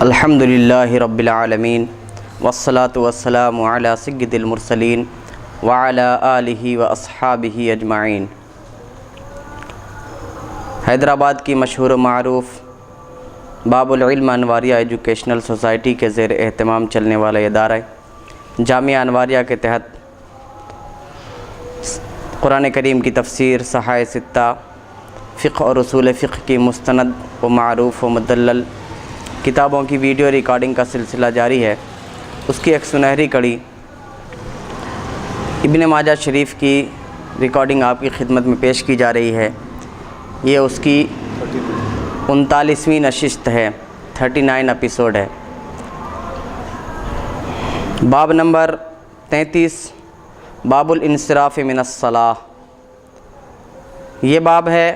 الحمدللہ رب العالمین والصلاة والسلام علی سید المرسلین وعلی آلہ واصحابہ اجمعین۔ حیدرآباد کی مشہور و معروف باب العلم انواریہ ایجوکیشنل سوسائٹی کے زیر اہتمام چلنے والا ادارہ جامعہ انواریہ کے تحت قرآن کریم کی تفسیر، صحائح ستہ، فقہ اور اصول فقہ کی مستند و معروف و مدلل کتابوں کی ویڈیو ریکارڈنگ کا سلسلہ جاری ہے۔ اس کی ایک سنہری کڑی ابن ماجہ شریف کی ریکارڈنگ آپ کی خدمت میں پیش کی جا رہی ہے۔ یہ اس کی 39ویں نشست ہے، 39 ایپیسوڈ ہے۔ باب نمبر 33، باب الانصراف من الصلاۃ۔ یہ باب ہے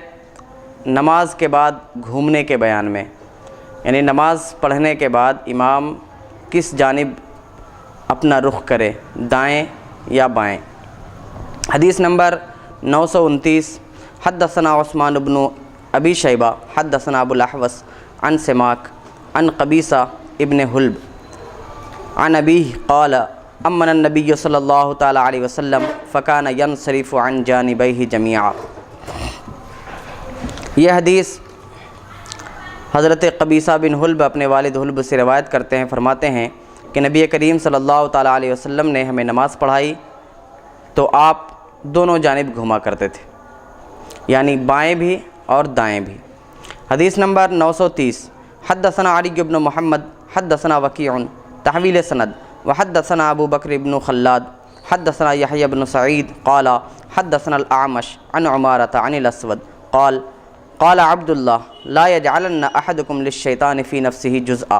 نماز کے بعد گھومنے کے بیان میں، یعنی نماز پڑھنے کے بعد امام کس جانب اپنا رخ کرے، دائیں یا بائیں۔ حدیث نمبر 929، حدثنا عثمان بن ابی شیبہ حدثنا ابو الاحوص عن سماک عن قبیصہ ابن حلب عن ابیہ قال امن النبی صلی اللہ تعالی علیہ وسلم فکان ینصرف عن جانبیہ جمیعا۔ یہ حدیث حضرت قبیصہ بن حلب اپنے والد حلب سے روایت کرتے ہیں، فرماتے ہیں کہ نبی کریم صلی اللہ تعالی علیہ وسلم نے ہمیں نماز پڑھائی تو آپ دونوں جانب گھوما کرتے تھے، یعنی بائیں بھی اور دائیں بھی۔ حدیث نمبر 930، حدثنا علی بن محمد حدثنا وکیع تحویل سند وحدثنا ابو بکر بن خلاد حدثنا یحیی بن سعید قال حدثنا الاعمش عن عمارة عن الاسود قال قال عبد اللہ لا يجعلن احدكم للشیطان فی نفسه جزءا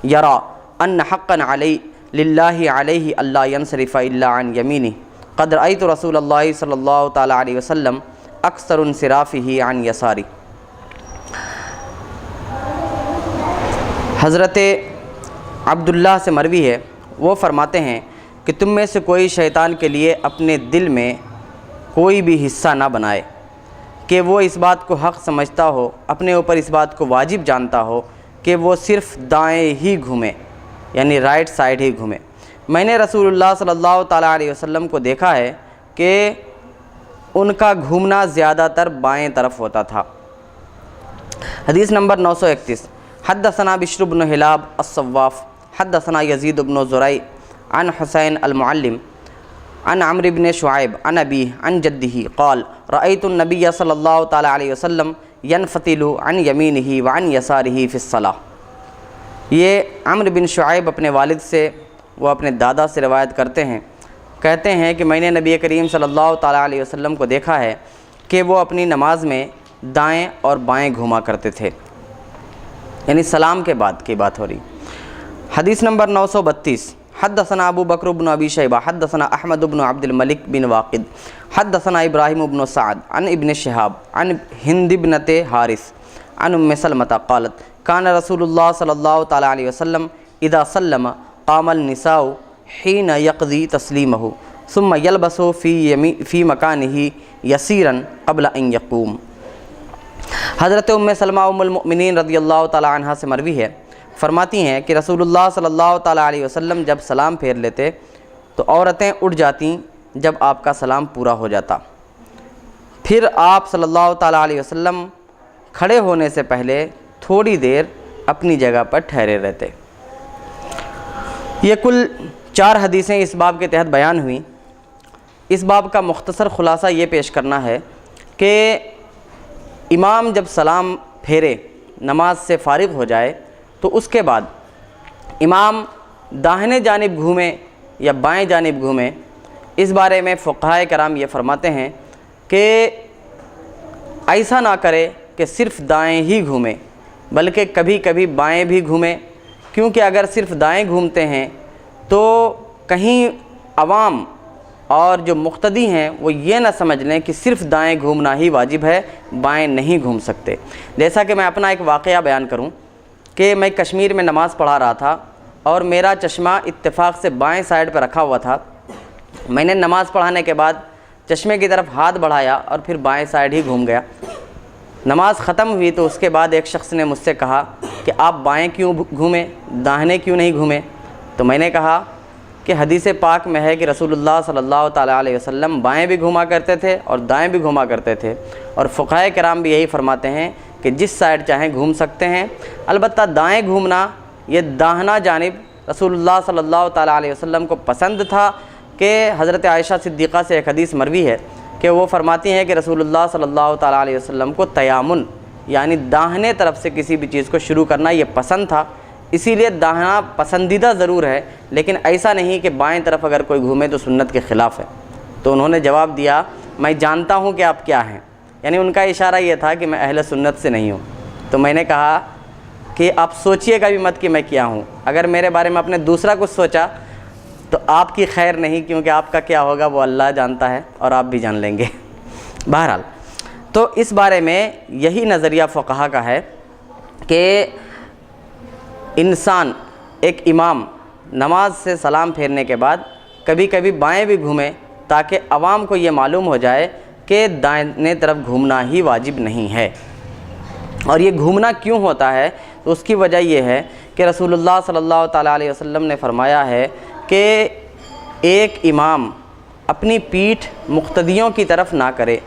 یرى ان حقا علی للہ علیہ الا ينصرف الا عن یمینہ قد رأیت رسول اللہ صلی اللہ تعالی علیہ وسلم اکثر انصرافہ عن یسارہ۔ حضرت عبداللہ سے مروی ہے، وہ فرماتے ہیں کہ تم میں سے کوئی شیطان کے لیے اپنے دل میں کوئی بھی حصہ نہ بنائے کہ وہ اس بات کو حق سمجھتا ہو، اپنے اوپر اس بات کو واجب جانتا ہو کہ وہ صرف دائیں ہی گھومے، یعنی رائٹ سائڈ ہی گھومے۔ میں نے رسول اللہ صلی اللہ تعالیٰ علیہ وسلم کو دیکھا ہے کہ ان کا گھومنا زیادہ تر بائیں طرف ہوتا تھا۔ حدیث نمبر 931، حدثنا بشر بن ہلاب الصواف حدثنا یزید بن زرع عن حسین المعلم عن عمرو بن شعیب عن ابیہ عن جدہ قال رأیت النبی صلی اللہ تعالی علیہ وسلم ینفتل عن یمینہ وعن یسارہ فی الصلاۃ۔ یہ عمرو بن شعیب اپنے والد سے، وہ اپنے دادا سے روایت کرتے ہیں، کہتے ہیں کہ میں نے نبی کریم صلی اللہ تعالی علیہ وسلم کو دیکھا ہے کہ وہ اپنی نماز میں دائیں اور بائیں گھوما کرتے تھے، یعنی سلام کے بعد کی بات ہو رہی۔ حدیث نمبر 932، حدثنا ابو بکر بن ابی شیبہ حدثنا احمد بن عبد الملک بن واقد حدثنا ابراہیم بن سعد عن ابن شہاب عن ہند بنت حارث عن ام سلمۃ قالت کان رسول اللہ صلی اللہ تعالی علیہ وسلم اذا سلم قام النساء حین یقضی تسلیمہ ثم یلبس فی مکانہ یسیرا قبل ان یقوم۔ حضرت ام سلمہ ام المؤمنین رضی اللہ تعالی عنہا سے مروی ہے، فرماتی ہیں کہ رسول اللہ صلی اللہ تعالی علیہ وسلم جب سلام پھیر لیتے تو عورتیں اٹھ جاتیں جب آپ کا سلام پورا ہو جاتا، پھر آپ صلی اللہ تعالی علیہ وسلم کھڑے ہونے سے پہلے تھوڑی دیر اپنی جگہ پر ٹھہرے رہتے۔ یہ کل 4 حدیثیں اس باب کے تحت بیان ہوئیں۔ اس باب کا مختصر خلاصہ یہ پیش کرنا ہے کہ امام جب سلام پھیرے، نماز سے فارغ ہو جائے، تو اس کے بعد امام داہنے جانب گھومے یا بائیں جانب گھومے، اس بارے میں فقہائے کرام یہ فرماتے ہیں کہ ایسا نہ کرے کہ صرف دائیں ہی گھومے، بلکہ کبھی کبھی بائیں بھی گھومے، کیونکہ اگر صرف دائیں گھومتے ہیں تو کہیں عوام اور جو مقتدی ہیں وہ یہ نہ سمجھ لیں کہ صرف دائیں گھومنا ہی واجب ہے، بائیں نہیں گھوم سکتے۔ جیسا کہ میں اپنا ایک واقعہ بیان کروں کہ میں کشمیر میں نماز پڑھا رہا تھا اور میرا چشمہ اتفاق سے بائیں سائڈ پہ رکھا ہوا تھا۔ میں نے نماز پڑھانے کے بعد چشمے کی طرف ہاتھ بڑھایا اور پھر بائیں سائڈ ہی گھوم گیا۔ نماز ختم ہوئی تو اس کے بعد ایک شخص نے مجھ سے کہا کہ آپ بائیں کیوں گھومیں، داہنے کیوں نہیں گھومیں؟ تو میں نے کہا کہ حدیث پاک میں ہے کہ رسول اللہ صلی اللہ تعالیٰ علیہ وسلم بائیں بھی گھوما کرتے تھے اور دائیں بھی گھوما کرتے تھے، اور فقہائے کرام بھی یہی فرماتے ہیں کہ جس سائڈ چاہیں گھوم سکتے ہیں۔ البتہ دائیں گھومنا، یہ داہنا جانب رسول اللہ صلی اللہ تعالیٰ علیہ وسلم کو پسند تھا، کہ حضرت عائشہ صدیقہ سے ایک حدیث مروی ہے کہ وہ فرماتی ہیں کہ رسول اللہ صلی اللہ تعالیٰ علیہ وسلم کو تیامن یعنی داہنے طرف سے کسی بھی چیز کو شروع کرنا یہ پسند تھا، اسی لیے داہنا پسندیدہ ضرور ہے، لیکن ایسا نہیں کہ بائیں طرف اگر کوئی گھومے تو سنت کے خلاف ہے۔ تو انہوں نے جواب دیا، میں جانتا ہوں کہ آپ کیا ہیں، یعنی ان کا اشارہ یہ تھا کہ میں اہل سنت سے نہیں ہوں۔ تو میں نے کہا کہ آپ سوچئے گا بھی مت کہ میں کیا ہوں، اگر میرے بارے میں آپ نے دوسرا کچھ سوچا تو آپ کی خیر نہیں، کیونکہ آپ کا کیا ہوگا وہ اللہ جانتا ہے اور آپ بھی جان لیں گے۔ بہرحال تو اس بارے میں یہی نظریہ فقہا کا ہے کہ انسان، ایک امام نماز سے سلام پھیرنے کے بعد کبھی کبھی بائیں بھی گھومے، تاکہ عوام کو یہ معلوم ہو جائے کہ دائیں طرف گھومنا ہی واجب نہیں ہے۔ اور یہ گھومنا کیوں ہوتا ہے؟ تو اس کی وجہ یہ ہے کہ رسول اللہ صلی اللہ تعالیٰ علیہ وسلم نے فرمایا ہے کہ ایک امام اپنی پیٹھ مقتدیوں کی طرف نہ کرے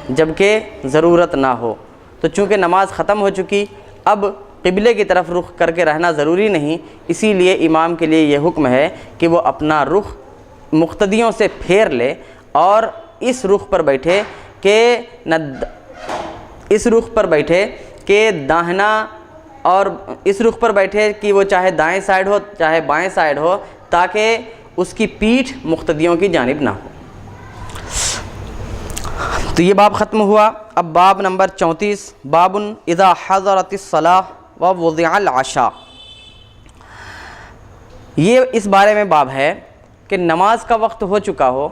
جبکہ ضرورت نہ ہو۔ تو چونکہ نماز ختم ہو چکی، اب قبلے کی طرف رخ کر کے رہنا ضروری نہیں، اسی لیے امام کے لیے یہ حکم ہے کہ وہ اپنا رخ مقتدیوں سے پھیر لے اور اس رخ پر بیٹھے کہ داہنا، اور اس رخ پر بیٹھے کہ وہ چاہے دائیں سائڈ ہو چاہے بائیں سائڈ ہو، تاکہ اس کی پیٹھ مقتدیوں کی جانب نہ ہو۔ تو یہ باب ختم ہوا۔ اب باب نمبر 34، باب اذا حضرت الصلاۃ ووضع العشاء۔ یہ اس بارے میں باب ہے کہ نماز کا وقت ہو چکا ہو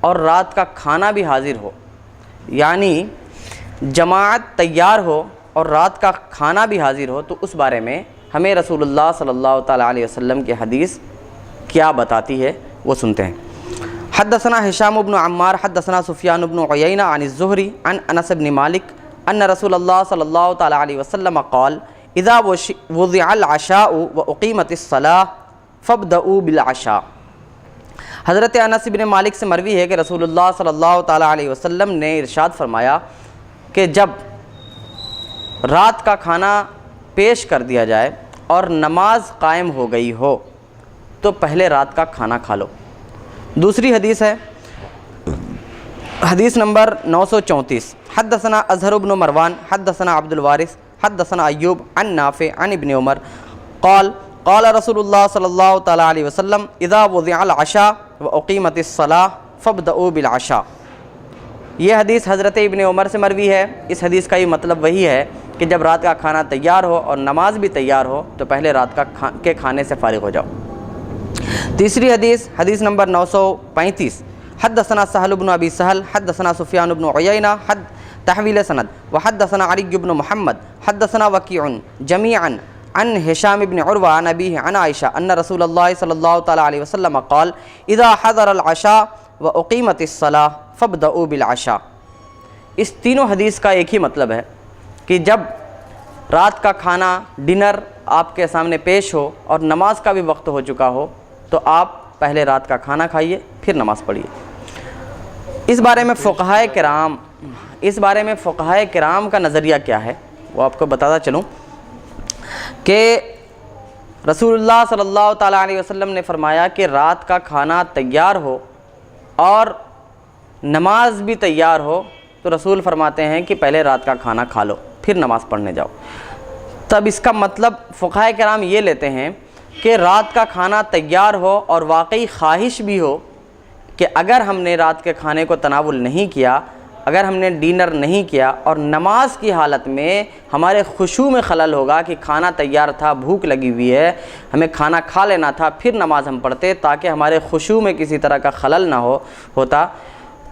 اور رات کا کھانا بھی حاضر ہو، یعنی جماعت تیار ہو اور رات کا کھانا بھی حاضر ہو، تو اس بارے میں ہمیں رسول اللہ صلی اللہ تعالیٰ علیہ وسلم کی حدیث کیا بتاتی ہے وہ سنتے ہیں۔ حدثنا هشام بن عمار حدثنا سفیان بن عیینہ عن الزہری عن انس بن مالک ان رسول اللہ صلی اللہ تعالیٰ علیہ وسلم قال اذا وضع العشاء واقیمت الصلاۃ فابدؤوا بالعشاء۔ حضرت انس بن مالک سے مروی ہے کہ رسول اللہ صلی اللہ تعالیٰ علیہ وسلم نے ارشاد فرمایا کہ جب رات کا کھانا پیش کر دیا جائے اور نماز قائم ہو گئی ہو تو پہلے رات کا کھانا کھا لو۔ دوسری حدیث ہے، حدیث نمبر 934، حدثنا اظہر بن مروان حدثنا عبد الوارث حدثنا ایوب عن نافع عن ابن عمر قال قال رسول اللہ صلی اللہ تعالیٰ علیہ وسلم اذا وضع العشاء واقیمت الصلاۃ فابدؤوا بالعشاء۔ یہ حدیث حضرت ابن عمر سے مروی ہے۔ اس حدیث کا یہ مطلب وہی ہے کہ جب رات کا کھانا تیار ہو اور نماز بھی تیار ہو تو پہلے رات کے کھانے سے فارغ ہو جاؤ۔ تیسری حدیث، حدیث نمبر 935، حدثنا سہل بن ابی سہل حدثنا سفیان بن عیینہ تحویل سند وحدثنا علی بن محمد حدثنا وکیع جمیعا عن ہشام بن عروہ عن ابیہ عن عائشہ ان رسول اللہ صلی اللہ تعالیٰ علیہ وسلم قال اذا حضر العشاء واقیمت الصلاۃ فابدؤوا بالعشاء۔ اس تینوں حدیث کا ایک ہی مطلب ہے کہ جب رات کا کھانا ڈنر آپ کے سامنے پیش ہو اور نماز کا بھی وقت ہو چکا ہو تو آپ پہلے رات کا کھانا کھائیے پھر نماز پڑھیے۔ اس بارے میں فقہائے کرام کا نظریہ کیا ہے وہ آپ کو بتاتا چلوں کہ رسول اللہ صلی اللہ تعالیٰ علیہ وسلم نے فرمایا کہ رات کا کھانا تیار ہو اور نماز بھی تیار ہو تو رسول فرماتے ہیں کہ پہلے رات کا کھانا کھا لو پھر نماز پڑھنے جاؤ۔ تب اس کا مطلب فقہائے کرام یہ لیتے ہیں کہ رات کا کھانا تیار ہو اور واقعی خواہش بھی ہو کہ اگر ہم نے رات کے کھانے کو تناول نہیں کیا، اگر ہم نے ڈنر نہیں کیا اور نماز کی حالت میں ہمارے خشوع میں خلل ہوگا کہ کھانا تیار تھا، بھوک لگی ہوئی ہے، ہمیں کھانا کھا لینا تھا پھر نماز ہم پڑھتے تاکہ ہمارے خشوع میں کسی طرح کا خلل نہ ہوتا۔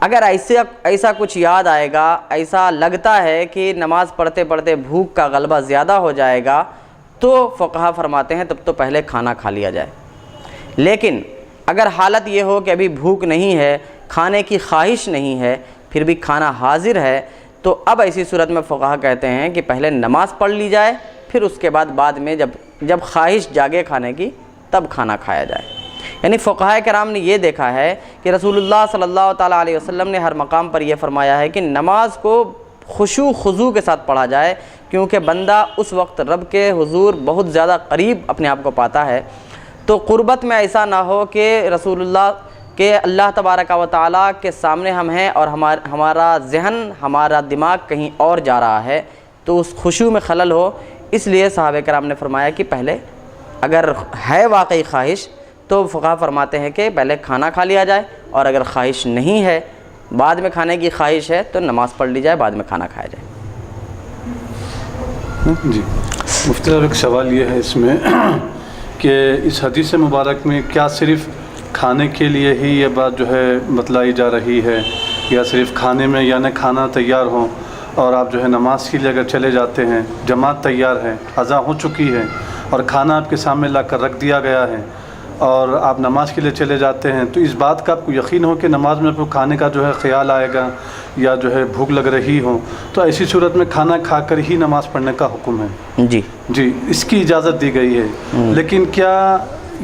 اگر ایسا کچھ یاد آئے گا، ایسا لگتا ہے کہ نماز پڑھتے پڑھتے بھوک کا غلبہ زیادہ ہو جائے گا تو فقہا فرماتے ہیں تب تو پہلے کھانا کھا لیا جائے۔ لیکن اگر حالت یہ ہو کہ ابھی بھوک نہیں ہے، کھانے کی خواہش نہیں ہے، پھر بھی کھانا حاضر ہے تو اب ایسی صورت میں فقہا کہتے ہیں کہ پہلے نماز پڑھ لی جائے، پھر اس کے بعد میں جب خواہش جاگے کھانے کی تب کھانا کھایا جائے۔ یعنی فقہاء کرام نے یہ دیکھا ہے کہ رسول اللہ صلی اللہ تعالیٰ علیہ وسلم نے ہر مقام پر یہ فرمایا ہے کہ نماز کو خشوع خضوع کے ساتھ پڑھا جائے، کیونکہ بندہ اس وقت رب کے حضور بہت زیادہ قریب اپنے آپ کو پاتا ہے۔ تو قربت میں ایسا نہ ہو کہ رسول اللہ کہ اللہ تبارک و تعالیٰ کے سامنے ہم ہیں اور ہمارا ذہن ہمارا دماغ کہیں اور جا رہا ہے، تو اس خشوع میں خلل ہو۔ اس لیے صحابہ کرام نے فرمایا کہ پہلے اگر ہے واقعی خواہش تو فقہا فرماتے ہیں کہ پہلے کھانا کھا لیا جائے، اور اگر خواہش نہیں ہے، بعد میں کھانے کی خواہش ہے، تو نماز پڑھ لی جائے، بعد میں کھانا کھایا جائے۔ جی مفتی صاحب، ایک سوال یہ ہے اس میں کہ اس حدیث مبارک میں کیا صرف کھانے کے لیے ہی یہ بات جو ہے بتلائی جا رہی ہے، یا صرف کھانے میں یعنی کھانا تیار ہو اور آپ جو ہے نماز کے لیے اگر چلے جاتے ہیں، جماعت تیار ہے، اذان ہو چکی ہے اور کھانا آپ کے سامنے لا کر رکھ دیا گیا ہے اور آپ نماز کے لیے چلے جاتے ہیں، تو اس بات کا آپ کو یقین ہو کہ نماز میں آپ کو کھانے کا جو ہے خیال آئے گا یا جو ہے بھوک لگ رہی ہو، تو ایسی صورت میں کھانا کھا کر ہی نماز پڑھنے کا حکم ہے؟ جی اس کی اجازت دی گئی ہے، لیکن کیا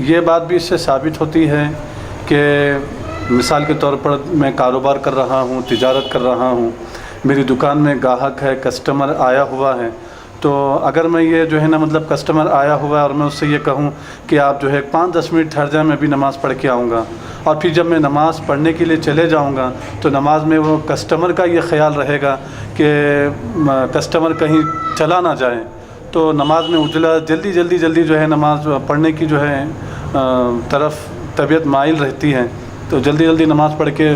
یہ بات بھی اس سے ثابت ہوتی ہے کہ مثال کے طور پر میں کاروبار کر رہا ہوں، تجارت کر رہا ہوں، میری دکان میں گاہک ہے، کسٹمر آیا ہوا ہے، تو اگر میں یہ جو ہے نا مطلب کسٹمر آیا ہوا ہے اور میں اس سے یہ کہوں کہ آپ جو ہے 5-10 منٹ ٹھہر جائیں، میں بھی نماز پڑھ کے آؤں گا، اور پھر جب میں نماز پڑھنے کے لیے چلے جاؤں گا تو نماز میں وہ کسٹمر کا یہ خیال رہے گا کہ کسٹمر کہیں چلا نہ جائے، تو نماز میں جلدی جو ہے نماز پڑھنے کی جو ہے طرف طبیعت مائل رہتی ہے، تو جلدی نماز پڑھ کے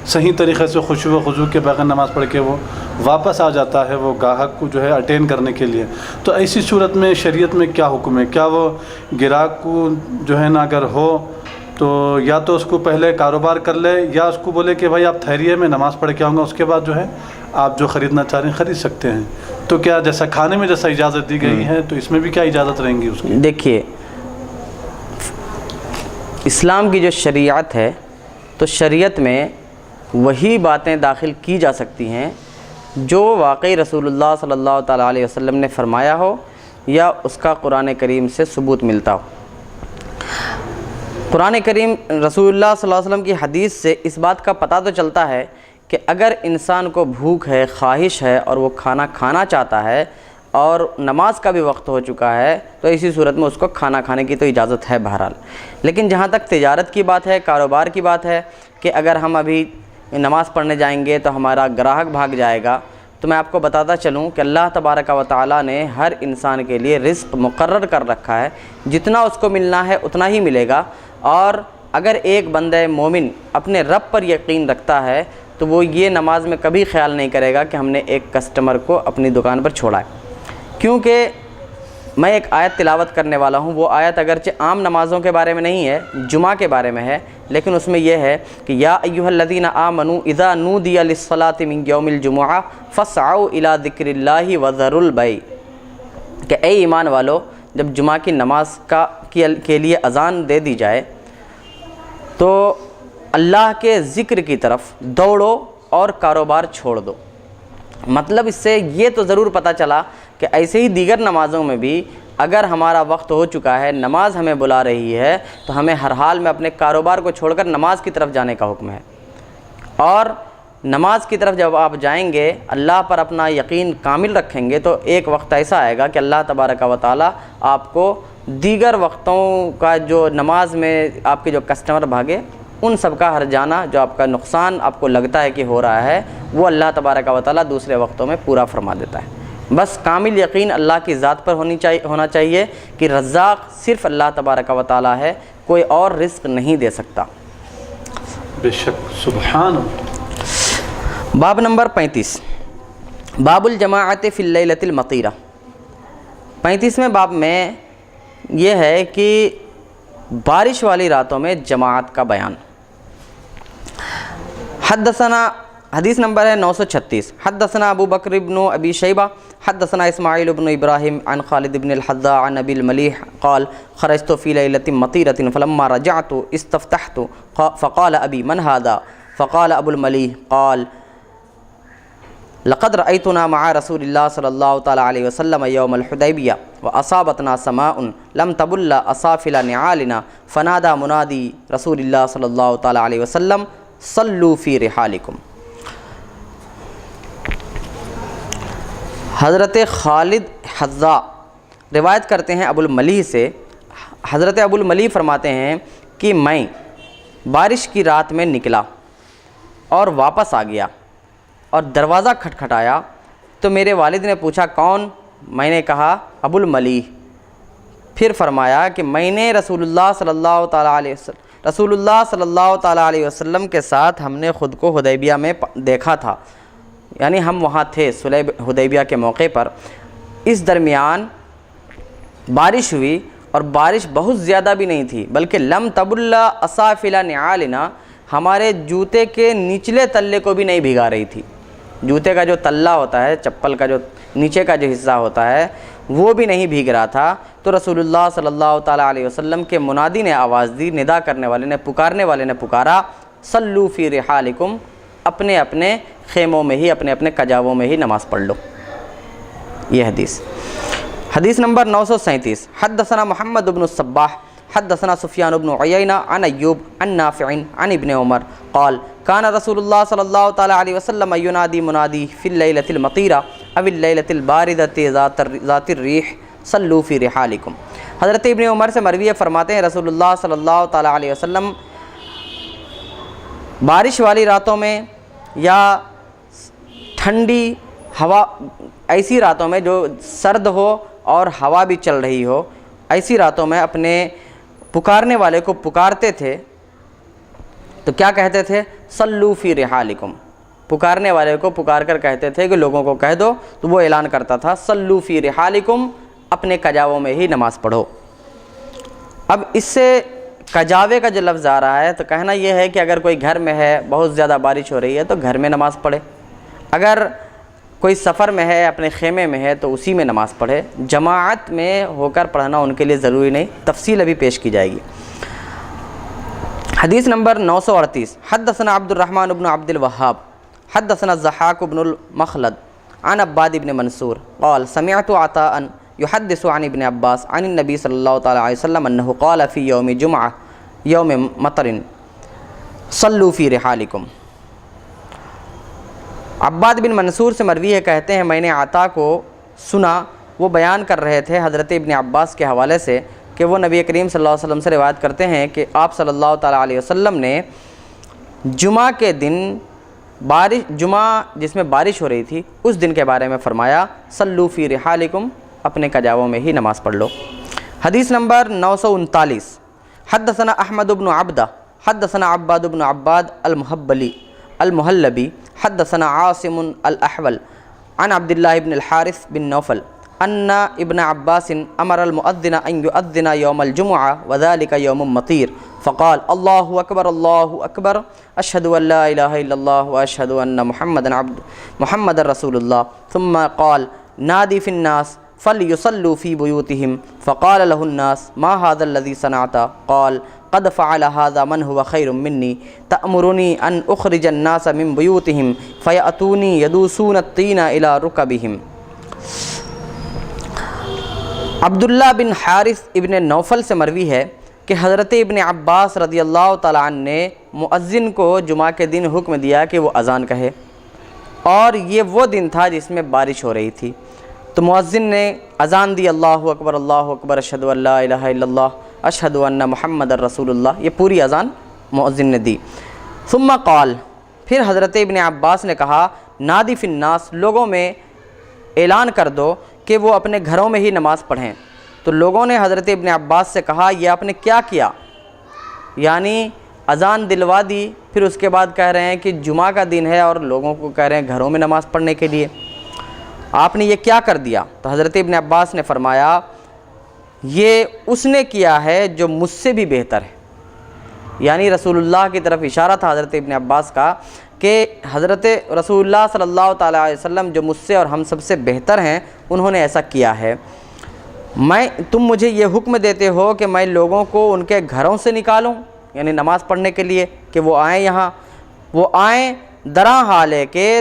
صحیح طریقے سے خشوع و خضوع کے بغیر نماز پڑھ کے وہ واپس آ جاتا ہے وہ گاہک کو جو ہے اٹینڈ کرنے کے لیے، تو ایسی صورت میں شریعت میں کیا حکم ہے؟ کیا وہ گراہک کو جو ہے نا اگر ہو تو یا تو اس کو پہلے کاروبار کر لے، یا اس کو بولے کہ بھائی آپ ٹھہریے میں نماز پڑھ کے آؤں گا، اس کے بعد جو ہے آپ جو خریدنا چاہ رہے ہیں خرید سکتے ہیں؟ تو کیا جیسا کھانے میں جیسا اجازت دی گئی ہے تو اس میں بھی کیا اجازت رہیں گی اس کی؟ دیکھیے، اسلام کی جو شریعت ہے تو شریعت میں وہی باتیں داخل کی جا سکتی ہیں جو واقعی رسول اللہ صلی اللہ تعالیٰ علیہ وسلم نے فرمایا ہو یا اس کا قرآن کریم سے ثبوت ملتا ہو۔ قرآن کریم رسول اللہ صلی اللہ علیہ وسلم کی حدیث سے اس بات کا پتہ تو چلتا ہے کہ اگر انسان کو بھوک ہے، خواہش ہے اور وہ کھانا کھانا چاہتا ہے اور نماز کا بھی وقت ہو چکا ہے، تو اسی صورت میں اس کو کھانا کھانے کی تو اجازت ہے بہرحال۔ لیکن جہاں تک تجارت کی بات ہے، کاروبار کی بات ہے کہ اگر ہم ابھی نماز پڑھنے جائیں گے تو ہمارا گراہک بھاگ جائے گا، تو میں آپ کو بتاتا چلوں کہ اللہ تبارک و تعالیٰ نے ہر انسان کے لیے رزق مقرر کر رکھا ہے، جتنا اس کو ملنا ہے اتنا ہی ملے گا۔ اور اگر ایک بندہ مومن اپنے رب پر یقین رکھتا ہے تو وہ یہ نماز میں کبھی خیال نہیں کرے گا کہ ہم نے ایک کسٹمر کو اپنی دکان پر چھوڑا ہے، کیونکہ میں ایک آیت تلاوت کرنے والا ہوں۔ وہ آیت اگرچہ عام نمازوں کے بارے میں نہیں ہے، جمعہ کے بارے میں ہے، لیکن اس میں یہ ہے کہ یا ایھا الذین آمنوا اذا نودی للصلاۃ من یوم الجمعہ فاسعوا الی ذکر اللہ وذروا البیع، کہ اے ایمان والو، جب جمعہ کی نماز کے لیے اذان دے دی جائے تو اللہ کے ذکر کی طرف دوڑو اور کاروبار چھوڑ دو۔ مطلب اس سے یہ تو ضرور پتہ چلا کہ ایسے ہی دیگر نمازوں میں بھی اگر ہمارا وقت ہو چکا ہے، نماز ہمیں بلا رہی ہے، تو ہمیں ہر حال میں اپنے کاروبار کو چھوڑ کر نماز کی طرف جانے کا حکم ہے۔ اور نماز کی طرف جب آپ جائیں گے، اللہ پر اپنا یقین کامل رکھیں گے، تو ایک وقت ایسا آئے گا کہ اللہ تبارک و تعالیٰ آپ کو دیگر وقتوں کا جو نماز میں آپ کے جو کسٹمر بھاگے، ان سب کا ہر جانا، جو آپ کا نقصان آپ کو لگتا ہے کہ ہو رہا ہے، وہ اللہ تبارک و تعالیٰ دوسرے وقتوں میں پورا فرما دیتا ہے۔ بس کامل یقین اللہ کی ذات پر ہونا چاہیے کہ رزاق صرف اللہ تبارک و تعالیٰ ہے، کوئی اور رزق نہیں دے سکتا۔ بے شک، سبحان اللہ۔ باب نمبر 35، باب الجماعت فی اللیلۃ المطیرہ۔ 35ویں باب میں یہ ہے کہ بارش والی راتوں میں جماعت کا بیان۔ حدثنا، حدیث نمبر ہے 936، حدثنا ابو بکر بن ابی شیبہ حدثنا اسماعیل بن ابراہیم عن خالد بن الحذاء عن ابی الملیح قال خرجت فی لیلۃ مطیرۃ فلما رجعت استفتحت فقال ابی من هذا؟ فقال ابو الملیح قال لقد رأيتنا مع رسول الله صلى الله تعالى عليه وسلم يوم الحديبية وأصابتنا سماء لم تبل أصافل نعالنا فنادى منادي رسول الله صلى الله تعالى عليه وسلم صلوا في رحالكم۔ حضرت خالد حذاء روایت کرتے ہیں ابو الملیح سے، حضرت ابو الملیح فرماتے ہیں کہ میں بارش کی رات میں نکلا اور واپس آ گیا اور دروازہ کھٹکھٹایا تو میرے والد نے پوچھا کون؟ میں نے کہا ابو الملیح۔ پھر فرمایا کہ میں نے رسول اللہ صلی اللہ تعالیٰ علیہ وسلم کے ساتھ ہم نے خود کو حدیبیہ میں دیکھا تھا، یعنی ہم وہاں تھے صلح حدیبیہ کے موقع پر۔ اس درمیان بارش ہوئی اور بارش بہت زیادہ بھی نہیں تھی، بلکہ لم تبل اصافل نعالنا، ہمارے جوتے کے نچلے تلے کو بھی نہیں بھگا رہی تھی۔ جوتے کا جو تلہ ہوتا ہے، چپل کا جو نیچے کا جو حصہ ہوتا ہے، وہ بھی نہیں بھیگ رہا تھا۔ تو رسول اللہ صلی اللہ تعالیٰ علیہ وسلم کے منادی نے آواز دی، ندا کرنے والے نے، پکارنے والے نے پکارا، صلو فی رحالکم، اپنے اپنے خیموں میں ہی، اپنے اپنے کجاووں میں ہی نماز پڑھ لو۔ یہ حدیث نمبر 937۔ حدثنا محمد بن الصباح حدثنا سفیان بن عیینہ عن ایوب عن نافع عن ابن عمر قال كان رسول اللہ صلی اللہ تعالیٰ علیہ وسلم ینادی منادی فی اللیلۃ المطیرہ او اللیلۃ الباردۃ ذات الریح صلوا فی رحالکم۔ حضرت ابن عمر سے مروی فرماتے ہیں رسول اللہ صلی اللہ تعالیٰ علیہ وسلم بارش والی راتوں میں یا ٹھنڈی ہوا، ایسی راتوں میں جو سرد ہو اور ہوا بھی چل رہی ہو، ایسی راتوں میں اپنے پکارنے والے کو پکارتے تھے تو کیا کہتے تھے؟ صلو فی رحالکم۔ پکارنے والے کو پکار کر کہتے تھے کہ لوگوں کو کہہ دو، تو وہ اعلان کرتا تھا صلو فی رحالکم، اپنے کجاووں میں ہی نماز پڑھو۔ اب اس سے کجاوے کا جو لفظ آ رہا ہے تو کہنا یہ ہے کہ اگر کوئی گھر میں ہے، بہت زیادہ بارش ہو رہی ہے تو گھر میں نماز پڑھے، اگر کوئی سفر میں ہے، اپنے خیمے میں ہے تو اسی میں نماز پڑھے۔ جماعت میں ہو کر پڑھنا ان کے لیے ضروری نہیں، تفصیل ابھی پیش کی جائے گی۔ حدیث نمبر 938۔ حدثنا عبد الرحمن بن عبد الوهاب حدثنا الضحاك بن المخلد عن عباد بن منصور قال سمعت عطاء يحدث عن ابن عباس عن النبي صلى الله تعالى عليه وسلم انه قال في يوم جمعة يوم مطر صلوا في رحالكم۔ عباد بن منصور سے مروی ہے، کہتے ہیں میں نے عطا کو سنا، وہ بیان کر رہے تھے حضرت ابن عباس کے حوالے سے کہ وہ نبی کریم صلی اللہ علیہ وسلم سے روایت کرتے ہیں کہ آپ صلی اللہ تعالیٰ علیہ وسلم نے جمعہ کے دن جمعہ جس میں بارش ہو رہی تھی، اس دن کے بارے میں فرمایا صلو فی رحالکم، اپنے کجاووں میں ہی نماز پڑھ لو۔ حدیث نمبر 939۔ حدثنا احمد بن عبدہ حدثنا عباد بن عباد المحلبی حدثنا عاصم الاحول عن عبد الله بن الحارث بن نوفل ان ابن عباس امر المؤذن ان يؤذن يوم الجمعة وذلك يوم مطير فقال الله اكبر اشهد ان لا اله الا الله واشهد ان محمد رسول الله ثم قال نادي في الناس فليصلوا في بيوتهم فقال له الناس ما هذا الذي صنعت؟ قال قد فعل هذا من هو خير مني تأمرني أن أخرج الناس من بيوتهم فيأتوني يدوسون الطين إلى ركبهم۔ عبداللہ بن حارث ابن نوفل سے مروی ہے کہ حضرت ابن عباس رضی اللہ تعالیٰ عنہ نے مؤذن کو جمعہ کے دن حکم دیا کہ وہ اذان کہے، اور یہ وہ دن تھا جس میں بارش ہو رہی تھی، تو مؤذن نے اذان دی، اللہ اکبر اشہد ان لا الہ الا اللہ اشہد ان محمد رسول اللہ، یہ پوری اذان مؤذن نے دی۔ ثم قال، پھر حضرت ابن عباس نے کہا نادی فی الناس، لوگوں میں اعلان کر دو کہ وہ اپنے گھروں میں ہی نماز پڑھیں۔ تو لوگوں نے حضرت ابن عباس سے کہا یہ آپ نے کیا کیا؟ یعنی اذان دلوا دی، پھر اس کے بعد کہہ رہے ہیں کہ جمعہ کا دن ہے اور لوگوں کو کہہ رہے ہیں گھروں میں نماز پڑھنے کے لیے، آپ نے یہ کیا کر دیا؟ تو حضرت ابن عباس نے فرمایا یہ اس نے کیا ہے جو مجھ سے بھی بہتر ہے، یعنی رسول اللہ کی طرف اشارہ تھا حضرت ابن عباس کا کہ حضرت رسول اللہ صلی اللہ تعالیٰ علیہ وسلم جو مجھ سے اور ہم سب سے بہتر ہیں، انہوں نے ایسا کیا ہے۔ تم مجھے یہ حکم دیتے ہو کہ میں لوگوں کو ان کے گھروں سے نکالوں، یعنی نماز پڑھنے کے لیے، کہ وہ آئیں یہاں، وہ آئیں دراں حال ہے کہ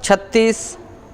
36,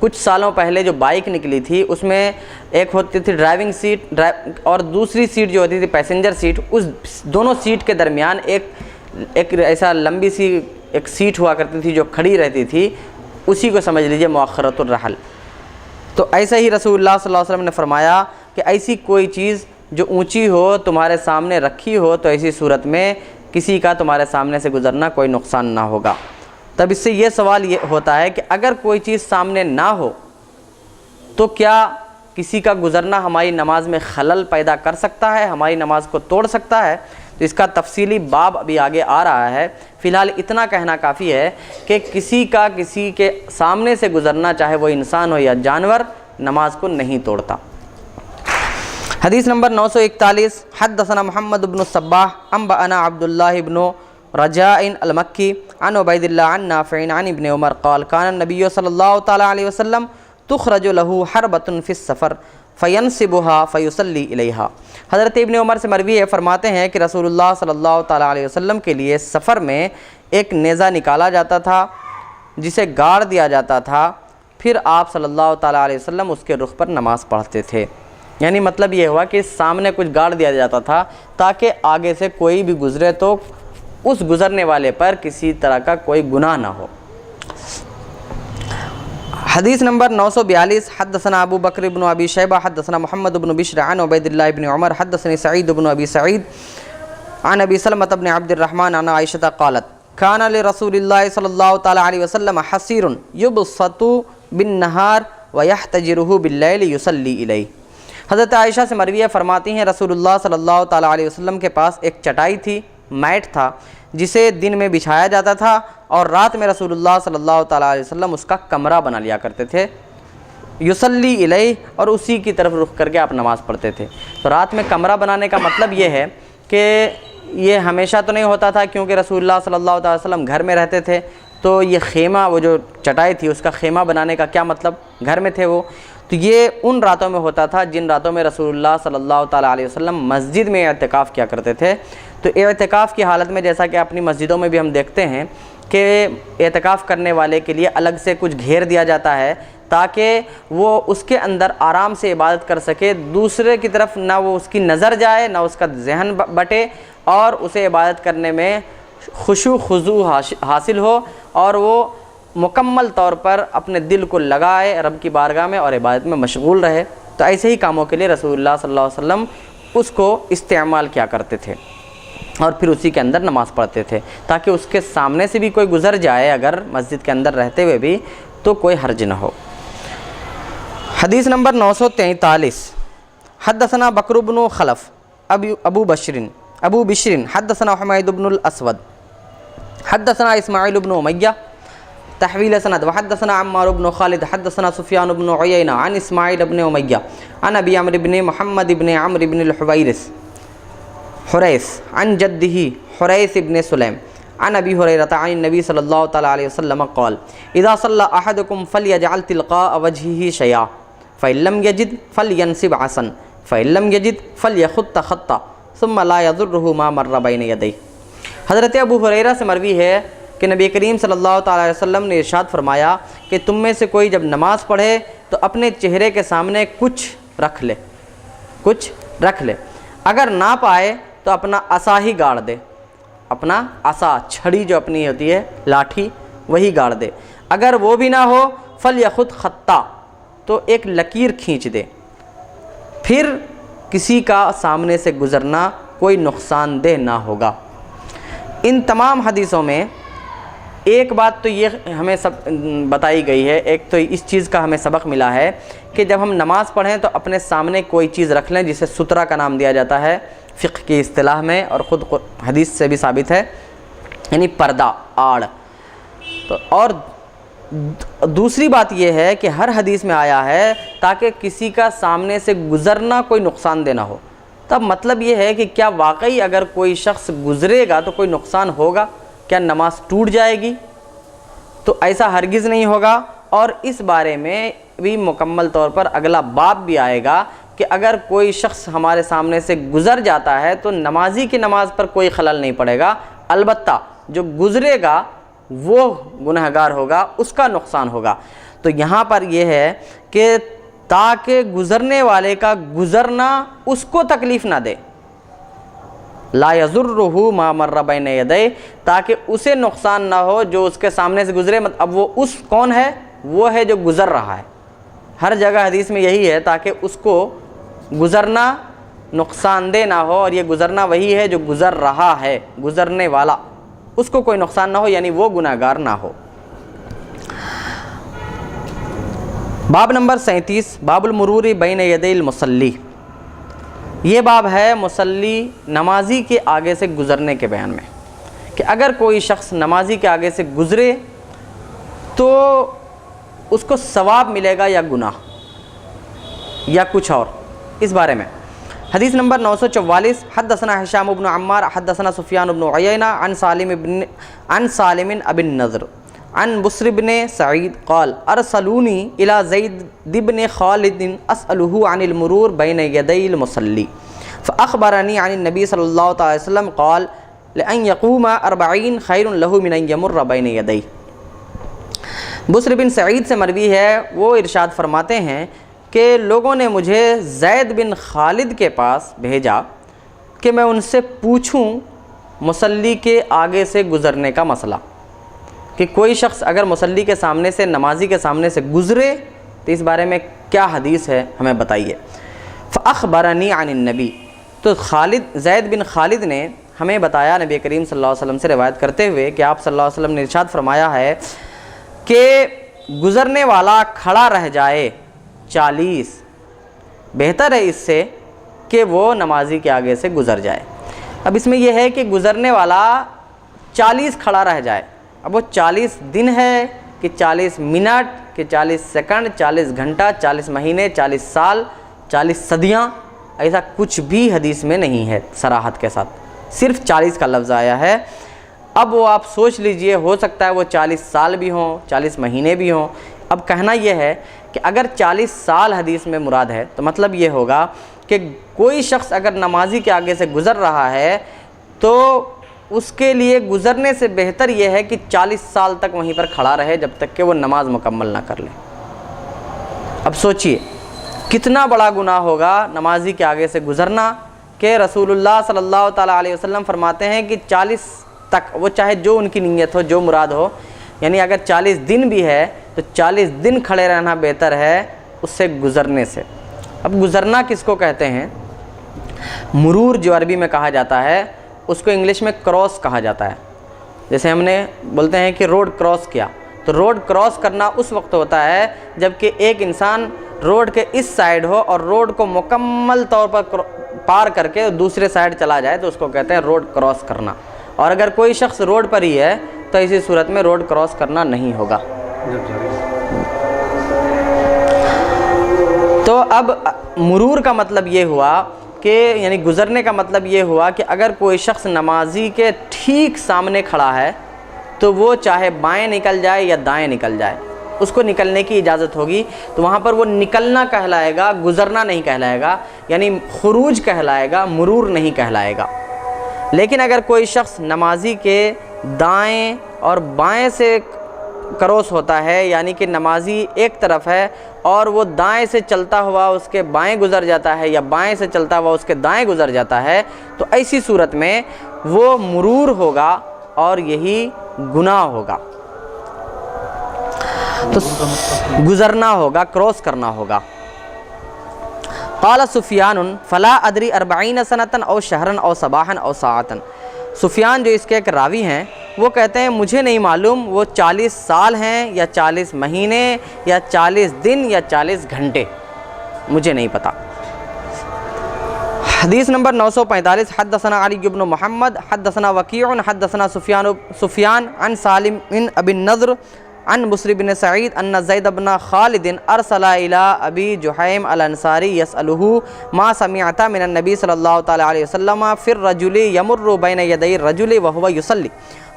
کچھ سالوں پہلے جو بائک نکلی تھی اس میں ایک ہوتی تھی ڈرائیونگ سیٹ اور دوسری سیٹ جو ہوتی تھی پیسنجر سیٹ، اس دونوں سیٹ کے درمیان ایک ایسا لمبی سی ایک سیٹ ہوا کرتی تھی جو کھڑی رہتی تھی، اسی کو سمجھ لیجئے مؤخرۃ الرحل۔ تو ایسا ہی رسول اللہ صلی اللہ علیہ وسلم نے فرمایا کہ ایسی کوئی چیز جو اونچی ہو تمہارے سامنے رکھی ہو تو ایسی صورت میں کسی کا تمہارے سامنے سے گزرنا کوئی نقصان نہ ہوگا۔ تب اس سے یہ سوال یہ ہوتا ہے کہ اگر کوئی چیز سامنے نہ ہو تو کیا کسی کا گزرنا ہماری نماز میں خلل پیدا کر سکتا ہے، ہماری نماز کو توڑ سکتا ہے؟ تو اس کا تفصیلی باب ابھی آگے آ رہا ہے۔ فی الحال اتنا کہنا کافی ہے کہ کسی کے سامنے سے گزرنا، چاہے وہ انسان ہو یا جانور، نماز کو نہیں توڑتا۔ حدیث نمبر 941، حدثنا محمد بن الصباح انبأنا عبد الله بن رجاء المکی عن عبید اللہ عن نافع عن ابن عمر قال كان النبي صلی اللہ تعالی علیہ وسلم تخرج له حربة في السفر فینصبها فیصلی الیہا۔ حضرت ابن عمر سے مروی ہے، فرماتے ہیں کہ رسول اللہ صلی اللہ تعالی علیہ وسلم کے لیے سفر میں ایک نیزہ نکالا جاتا تھا جسے گاڑ دیا جاتا تھا، پھر آپ صلی اللہ تعالی علیہ وسلم اس کے رخ پر نماز پڑھتے تھے۔ یعنی مطلب یہ ہوا کہ سامنے کچھ گاڑ دیا جاتا تھا تاکہ آگے سے کوئی بھی گزرے تو اس گزرنے والے پر کسی طرح کا کوئی گناہ نہ ہو۔ حدیث نمبر 942، حدثنا ابو بکر بن ابی شیبہ حدثنا محمد بن بشر عن عبید اللہ بن عمر حدثني سعید بن ابی سعید عن ابی سلمۃ بن عبد الرحمن عن عائشہ قالت كان لرسول اللہ صلی اللہ تعالی علیہ وسلم حصیر یبسط بالنہار ویحتجرہ باللیل یصلی الیہ۔ حضرت عائشہ سے مروی ہے، فرماتی ہیں رسول اللہ صلی اللہ تعالی علیہ وسلم کے پاس ایک چٹائی تھی، میٹ تھا، جسے دن میں بچھایا جاتا تھا اور رات میں رسول اللہ صلی اللہ تعالی علیہ وسلم اس کا کمرہ بنا لیا کرتے تھے، یصلی الیہ، اور اسی کی طرف رخ کر کے آپ نماز پڑھتے تھے۔ تو رات میں کمرہ بنانے کا مطلب یہ ہے کہ یہ ہمیشہ تو نہیں ہوتا تھا، کیونکہ رسول اللہ صلی اللہ علیہ وسلم گھر میں رہتے تھے، تو یہ خیمہ، وہ جو چٹائی تھی اس کا خیمہ بنانے کا کیا مطلب، گھر میں تھے وہ، تو یہ ان راتوں میں ہوتا تھا جن راتوں میں رسول اللہ صلی اللہ تعالیٰ علیہ وسلم مسجد میں اعتکاف کیا کرتے تھے۔ تو اعتکاف کی حالت میں جیسا کہ اپنی مسجدوں میں بھی ہم دیکھتے ہیں کہ اعتکاف کرنے والے کے لیے الگ سے کچھ گھیر دیا جاتا ہے تاکہ وہ اس کے اندر آرام سے عبادت کر سکے، دوسرے کی طرف نہ وہ اس کی نظر جائے، نہ اس کا ذہن بٹے، اور اسے عبادت کرنے میں خشوع خضوع حاصل ہو، اور وہ مکمل طور پر اپنے دل کو لگائے رب کی بارگاہ میں اور عبادت میں مشغول رہے۔ تو ایسے ہی کاموں کے لیے رسول اللہ صلی اللہ علیہ وسلم اس کو استعمال کیا کرتے تھے اور پھر اسی کے اندر نماز پڑھتے تھے، تاکہ اس کے سامنے سے بھی کوئی گزر جائے اگر مسجد کے اندر رہتے ہوئے بھی تو کوئی حرج نہ ہو۔ حدیث نمبر 943، حدثنا بکر بن خلف ابو بشر حدثنا حمید بن الاسود حدثنا اسماعیل بن امیہ تحویل سند وحدثنا عمار بن خالد حدثنا سفیان بن عیینہ عن اسماعیل بن امیہ عن ابی عمرو بن محمد بن عمرو بن الحویرث عن جدہ حریث بن سلیم عن ابی ہریرہ عن النبی صلی اللہ تعالی علیہ وسلم قال اذا صلی احدکم فلیجعل تلقاء وجهه شیئا فإن لم يجد فلینصب عصا فإن لم يجد فلیخط خطا ثم لا يضره ما مر بین یدیہ۔ حضرت ابو ہریرہ سے مروی ہے کہ نبی کریم صلی اللہ تعالی علیہ وسلم نے ارشاد فرمایا کہ تم میں سے کوئی جب نماز پڑھے تو اپنے چہرے کے سامنے کچھ رکھ لے، اگر نہ پائے تو اپنا عصا ہی گاڑ دے، اپنا عصا، چھڑی جو اپنی ہوتی ہے، لاٹھی، وہی گاڑ دے۔ اگر وہ بھی نہ ہو فلیخط خطا، تو ایک لکیر کھینچ دے، پھر کسی کا سامنے سے گزرنا کوئی نقصان دہ نہ ہوگا۔ ان تمام حدیثوں میں ایک بات تو یہ ہمیں سب بتائی گئی ہے، ایک تو اس چیز کا ہمیں سبق ملا ہے کہ جب ہم نماز پڑھیں تو اپنے سامنے کوئی چیز رکھ لیں، جسے سترہ کا نام دیا جاتا ہے فقہ کی اصطلاح میں، اور خود حدیث سے بھی ثابت ہے، یعنی پردہ، آڑ۔ تو اور دوسری بات یہ ہے کہ ہر حدیث میں آیا ہے تاکہ کسی کا سامنے سے گزرنا کوئی نقصان دہ نہ ہو۔ تب مطلب یہ ہے کہ کیا واقعی اگر کوئی شخص گزرے گا تو کوئی نقصان ہوگا؟ کیا نماز ٹوٹ جائے گی؟ تو ایسا ہرگز نہیں ہوگا، اور اس بارے میں بھی مکمل طور پر اگلا باب بھی آئے گا کہ اگر کوئی شخص ہمارے سامنے سے گزر جاتا ہے تو نمازی کی نماز پر کوئی خلل نہیں پڑے گا، البتہ جو گزرے گا وہ گنہگار ہوگا، اس کا نقصان ہوگا۔ تو یہاں پر یہ ہے کہ تاکہ گزرنے والے کا گزرنا اس کو تکلیف نہ دے، لا یضرہ ما مر بین یدیہ، تاکہ اسے نقصان نہ ہو جو اس کے سامنے سے گزرے. اب وہ اس کون ہے؟ وہ ہے جو گزر رہا ہے. ہر جگہ حدیث میں یہی ہے تاکہ اس کو گزرنا نقصان دہ نہ ہو، اور یہ گزرنا وہی ہے جو گزر رہا ہے، گزرنے والا، اس کو کوئی نقصان نہ ہو، یعنی وہ گناہ گار نہ ہو. باب نمبر 37 باب المرور بین یدی المصلی. یہ باب ہے مصلی نمازی کے آگے سے گزرنے کے بیان میں، کہ اگر کوئی شخص نمازی کے آگے سے گزرے تو اس کو ثواب ملے گا یا گناہ یا کچھ اور، اس بارے میں. حدیث نمبر 944 حدثنا ہشام بن عمار حدثنا سفیان بن عیینہ عن سالم ابن النضر عن بصر بن سعید قال ارسلونی الى زید بن خالد اسألہ عن المرور بین یدی المصلی فاخبرنی عن النبی صلی اللہ علیہ وسلم قال لأن يقوم 40 خیر له من ان یمر بین یدی. بصر بن سعید سے مروی ہے، وہ ارشاد فرماتے ہیں کہ لوگوں نے مجھے زید بن خالد کے پاس بھیجا کہ میں ان سے پوچھوں مصلی کے آگے سے گزرنے کا مسئلہ، کہ کوئی شخص اگر مصلی کے سامنے سے، نمازی کے سامنے سے گزرے تو اس بارے میں کیا حدیث ہے ہمیں بتائیے. فاخبرنی عن النبی، تو زید بن خالد نے ہمیں بتایا نبی کریم صلی اللہ علیہ وسلم سے روایت کرتے ہوئے کہ آپ صلی اللہ علیہ وسلم نے ارشاد فرمایا ہے کہ گزرنے والا کھڑا رہ جائے 40، بہتر ہے اس سے کہ وہ نمازی کے آگے سے گزر جائے. اب اس میں یہ ہے کہ گزرنے والا 40 کھڑا رہ جائے. اب وہ 40 دن ہے کہ 40 منٹ کہ 40 سیکنڈ، 40 گھنٹہ، 40 مہینے، 40 سال، 40 صدیاں، ایسا کچھ بھی حدیث میں نہیں ہے صراحت کے ساتھ، صرف 40 کا لفظ آیا ہے. اب وہ آپ سوچ لیجئے، ہو سکتا ہے وہ 40 سال بھی ہوں، 40 مہینے بھی ہوں. اب کہنا یہ ہے کہ اگر 40 سال حدیث میں مراد ہے تو مطلب یہ ہوگا کہ کوئی شخص اگر نمازی کے آگے سے گزر رہا ہے تو اس کے لیے گزرنے سے بہتر یہ ہے کہ 40 سال تک وہیں پر کھڑا رہے جب تک کہ وہ نماز مکمل نہ کر لے. اب سوچئے کتنا بڑا گناہ ہوگا نمازی کے آگے سے گزرنا، کہ رسول اللہ صلی اللہ تعالیٰ علیہ وسلم فرماتے ہیں کہ 40 تک، وہ چاہے جو ان کی نیت ہو، جو مراد ہو، یعنی اگر 40 دن بھی ہے تو 40 دن کھڑے رہنا بہتر ہے اس سے گزرنے سے. اب گزرنا کس کو کہتے ہیں؟ مرور جو عربی میں کہا جاتا ہے اس کو انگلش میں کراس کہا جاتا ہے. جیسے ہم نے بولتے ہیں کہ روڈ کراس کیا، تو روڈ کراس کرنا اس وقت ہوتا ہے جب کہ ایک انسان روڈ کے اس سائیڈ ہو اور روڈ کو مکمل طور پر پار کر کے دوسرے سائیڈ چلا جائے تو اس کو کہتے ہیں روڈ کراس کرنا. اور اگر کوئی شخص روڈ پر ہی ہے تو اسی صورت میں روڈ کراس کرنا نہیں ہوگا. تو اب مرور کا مطلب یہ ہوا کہ یعنی گزرنے کا مطلب یہ ہوا کہ اگر کوئی شخص نمازی کے ٹھیک سامنے کھڑا ہے تو وہ چاہے بائیں نکل جائے یا دائیں نکل جائے، اس کو نکلنے کی اجازت ہوگی. تو وہاں پر وہ نکلنا کہلائے گا، گزرنا نہیں کہلائے گا، یعنی خروج کہلائے گا، مرور نہیں کہلائے گا. لیکن اگر کوئی شخص نمازی کے دائیں اور بائیں سے کروس ہوتا ہے، یعنی کہ نمازی ایک طرف ہے اور وہ دائیں سے چلتا ہوا اس کے بائیں گزر جاتا ہے یا بائیں سے چلتا ہوا اس کے دائیں گزر جاتا ہے، تو ایسی صورت میں وہ مرور ہوگا اور یہی گناہ ہوگا. تو گزرنا ہوگا، کراس کرنا ہوگا. قال سفیان فلا ادری 40 سنة او شہرا او صباحا او ساعتا. سفیان جو اس کے ایک راوی ہیں وہ کہتے ہیں مجھے نہیں معلوم وہ 40 سال ہیں یا 40 مہینے یا 40 دن یا 40 گھنٹے، مجھے نہیں پتا. حدیث نمبر 945 حدثنا علی بن محمد حدثنا وکیع حدثنا سفیان عن سالم بن ابی النضر عن بصر بن سعید ان زید بن خالد ارسل الى ابی جحیم الانصاری یسألہ ما سمعت من النبی صلی اللہ تعالی علیہ وسلم فی الرجل یمر بین یدی الرجل وهو یصلی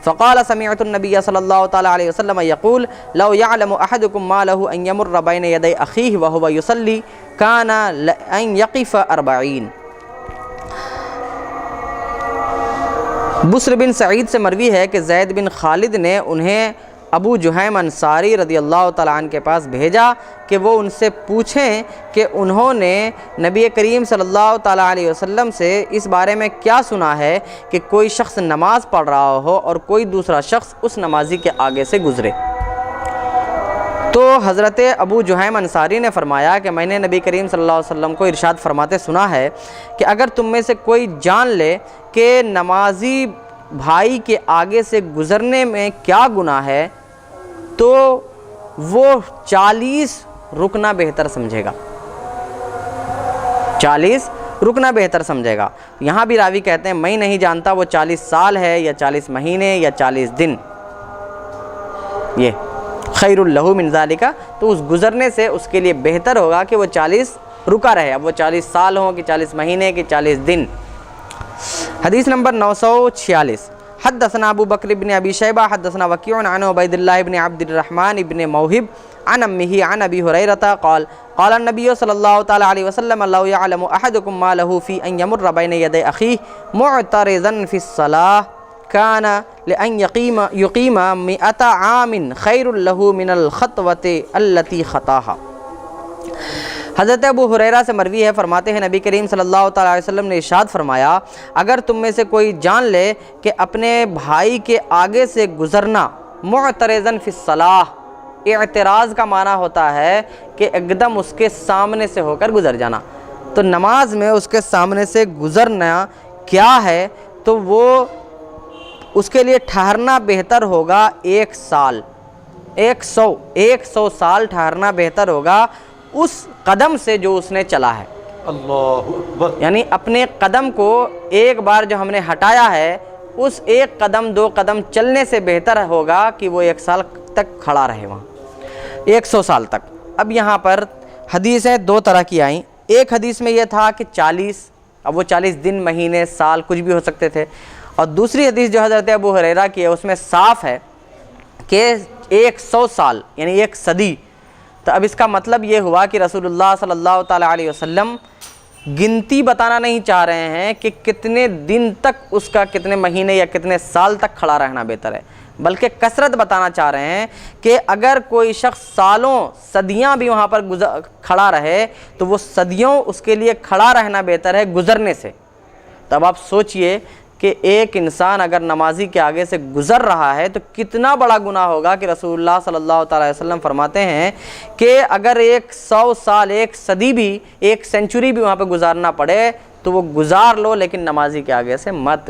فقال سمعت النبی صلی اللہ تعالی علیہ وسلم یقول لو يعلم احدكم ما له ان يمر بین یدی اخیہ وهو یصلی کان ان یقف 40. بصر بن سعید سے مروی ہے کہ زید بن خالد نے انہیں ابو جہیم انصاری رضی اللہ تعالیٰ عنہ کے پاس بھیجا کہ وہ ان سے پوچھیں کہ انہوں نے نبی کریم صلی اللہ تعالیٰ علیہ وسلم سے اس بارے میں کیا سنا ہے کہ کوئی شخص نماز پڑھ رہا ہو اور کوئی دوسرا شخص اس نمازی کے آگے سے گزرے۔ تو حضرت ابو جہیم انصاری نے فرمایا کہ میں نے نبی کریم صلی اللہ علیہ وسلم کو ارشاد فرماتے سنا ہے کہ اگر تم میں سے کوئی جان لے کہ نمازی بھائی کے آگے سے گزرنے میں کیا گناہ ہے تو وہ 40 رکنا بہتر سمجھے گا، 40 رکنا بہتر سمجھے گا۔ یہاں بھی راوی کہتے ہیں میں نہیں جانتا وہ 40 سال ہے یا 40 مہینے یا 40 دن، یہ خیر لہ من ذالک، تو اس گزرنے سے اس کے لیے بہتر ہوگا کہ وہ 40 رکا رہے، اب وہ 40 سال ہوں کہ 40 مہینے کہ 40 دن۔ حدیث نمبر 946، حدثنا ابو بکر بن ابی شیبہ حدثنا وکیع عن عبید اللہ بن عبد الرحمن بن موہب عن امہ عن ابی ہریرہ قال قال النبی صلی اللہ تعالی علیہ وسلم لو یعلم احدکم ما له فی ان یمر بین یدی اخیہ معترضا فی الصلاۃ کان لأن یقیم 100 عام خیر له من الخطوۃ التي خطاها۔ حضرت ابو ہریرہ سے مروی ہے، فرماتے ہیں نبی کریم صلی اللہ تعالیٰ علیہ وسلم نے ارشاد فرمایا اگر تم میں سے کوئی جان لے کہ اپنے بھائی کے آگے سے گزرنا معترضاً فی الصلاۃ، اعتراض کا معنی ہوتا ہے کہ ایک دم اس کے سامنے سے ہو کر گزر جانا، تو نماز میں اس کے سامنے سے گزرنا کیا ہے تو وہ اس کے لیے ٹھہرنا بہتر ہوگا 1 سال، 100 سال ٹھہرنا بہتر ہوگا اس قدم سے جو اس نے چلا ہے۔ اللہ اکبر، یعنی اپنے قدم کو ایک بار جو ہم نے ہٹایا ہے اس 1 قدم 2 قدم چلنے سے بہتر ہوگا کہ وہ 1 سال تک کھڑا رہے وہاں، 100 سال تک۔ اب یہاں پر حدیثیں 2 طرح کی آئیں، ایک حدیث میں یہ تھا کہ 40، اب وہ 40 دن مہینے سال کچھ بھی ہو سکتے تھے، اور دوسری حدیث جو حضرت ابو ہریرہ کی ہے اس میں صاف ہے کہ 100 سال یعنی 1 صدی۔ تو اب اس کا مطلب یہ ہوا کہ رسول اللہ صلی اللہ تعالیٰ علیہ وسلم گنتی بتانا نہیں چاہ رہے ہیں کہ کتنے دن تک اس کا، کتنے مہینے یا کتنے سال تک کھڑا رہنا بہتر ہے، بلکہ کثرت بتانا چاہ رہے ہیں کہ اگر کوئی شخص سالوں صدیاں بھی وہاں پر کھڑا رہے تو وہ صدیوں اس کے لیے کھڑا رہنا بہتر ہے گزرنے سے۔ تو اب آپ سوچئے کہ ایک انسان اگر نمازی کے آگے سے گزر رہا ہے تو کتنا بڑا گناہ ہوگا کہ رسول اللہ صلی اللہ تعالیٰ علیہ وسلم فرماتے ہیں کہ اگر 100 سال، 1 صدی بھی، 1 سینچری بھی وہاں پہ گزارنا پڑے تو وہ گزار لو، لیکن نمازی کے آگے سے مت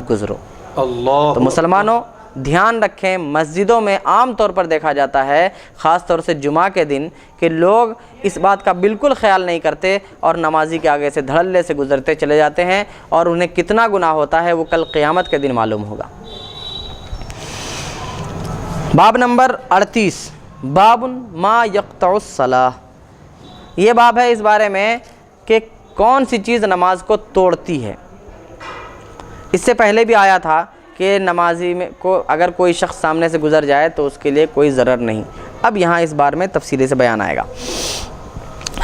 گزرو۔ اللہ تو مسلمانوں دھیان رکھیں، مسجدوں میں عام طور پر دیکھا جاتا ہے خاص طور سے جمعہ کے دن کہ لوگ اس بات کا بالکل خیال نہیں کرتے اور نمازی کے آگے سے دھڑلے سے گزرتے چلے جاتے ہیں، اور انہیں کتنا گناہ ہوتا ہے وہ کل قیامت کے دن معلوم ہوگا۔ باب نمبر 38، باب ما یقطع الصلاۃ، یہ باب ہے اس بارے میں کہ کون سی چیز نماز کو توڑتی ہے۔ اس سے پہلے بھی آیا تھا کہ نمازی میں کو اگر کوئی شخص سامنے سے گزر جائے تو اس کے لیے کوئی ضرر نہیں۔ اب یہاں اس بار میں تفصیلی سے بیان آئے گا۔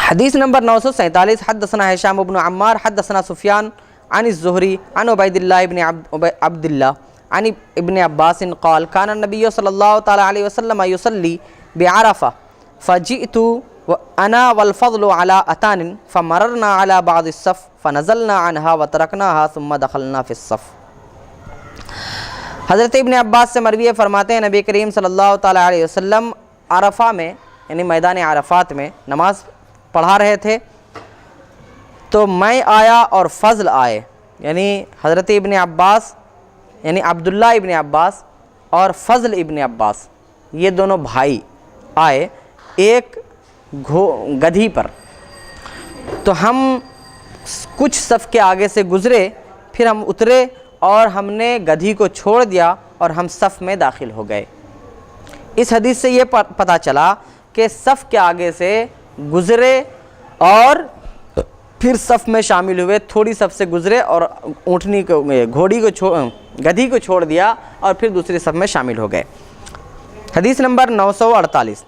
حدیث نمبر 947، حدثنا ہشام بن عمار حدثنا سفیان عن الزہری عن عبید اللہ بن عبد اللہ عن ابن عباس قال کان النبی صلی اللہ تعالیٰ علیہ وسلم یصلی بعرفہ فجئت انا والفضل على اتان فمررنا على بعض الصف فنزلنا عنها وتركناها ثم دخلنا في الصف۔ حضرت ابن عباس سے مروی فرماتے ہیں نبی کریم صلی اللہ تعالیٰ علیہ وسلم عرفہ میں یعنی میدان عرفات میں نماز پڑھا رہے تھے، تو میں آیا اور فضل آئے، یعنی حضرت ابن عباس یعنی عبداللہ ابن عباس اور فضل ابن عباس، یہ دونوں بھائی آئے ایک گدھی پر، تو ہم کچھ صف کے آگے سے گزرے، پھر ہم اترے اور ہم نے گدھی کو چھوڑ دیا اور ہم صف میں داخل ہو گئے۔ اس حدیث سے یہ پتہ چلا کہ صف کے آگے سے گزرے اور پھر صف میں شامل ہوئے، تھوڑی صف سے گزرے اور گدھی کو چھوڑ دیا اور پھر دوسری صف میں شامل ہو گئے۔ حدیث نمبر 948،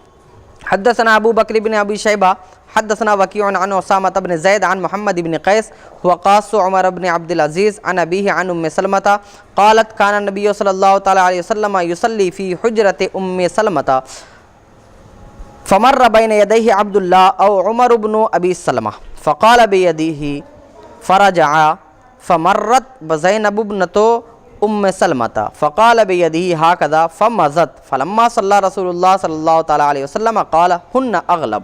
حدثنا ابو بکر بن ابی شیبہ حدثنا وكيع عن أسامة بن زيد عن محمد بن قيس وقاص عمر بن عبد العزيز عن أبيه عن أم سلمة قالت كان النبي صلى الله تعالى عليه وسلم يصلي في حجرة أم سلمة فمر بين يديه عبد الله أو عمر بن أبي سلمة فقال بيديه فرجع فمرت بزينب ابنة أم سلمة فقال بيده هكذا فمزت فلما صلى رسول الله صلی اللہ تعالیٰ علیہ وسلم قال ہن اغلب۔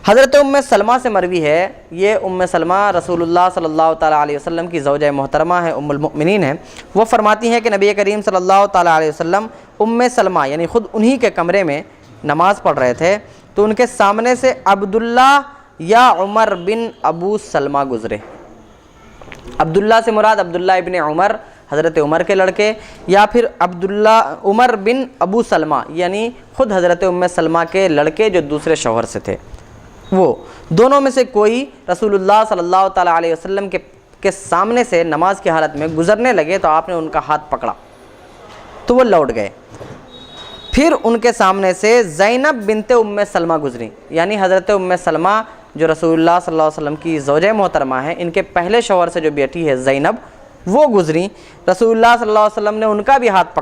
حضرت ام سلمہ سے مروی ہے، یہ ام سلمہ رسول اللہ صلی اللہ تعالیٰ علیہ وسلم کی زوجہ محترمہ ہے، ام المؤمنین ہیں۔ وہ فرماتی ہیں کہ نبی کریم صلی اللہ تعالیٰ علیہ وسلم ام سلمہ یعنی خود انہی کے کمرے میں نماز پڑھ رہے تھے تو ان کے سامنے سے عبداللہ یا عمر بن ابو سلمہ گزرے۔ عبداللہ سے مراد عبداللہ ابن عمر حضرت عمر کے لڑکے، یا پھر عبداللہ عمر بن ابو سلمہ یعنی خود حضرت ام سلمہ کے لڑکے جو دوسرے شوہر سے تھے، وہ دونوں میں سے کوئی رسول اللہ صلی اللہ تعالیٰ علیہ وسلم کے سامنے سے نماز کی حالت میں گزرنے لگے تو آپ نے ان کا ہاتھ پکڑا تو وہ لوٹ گئے۔ پھر ان کے سامنے سے زینب بنت ام سلمہ گزری، یعنی حضرت ام سلمہ جو رسول اللہ صلی اللہ علیہ وسلم کی زوجہ محترمہ ہیں، ان کے پہلے شوہر سے جو بیٹی ہے زینب، وہ گزری۔ رسول اللہ صلی اللہ علیہ وسلم نے ان کا بھی ہاتھ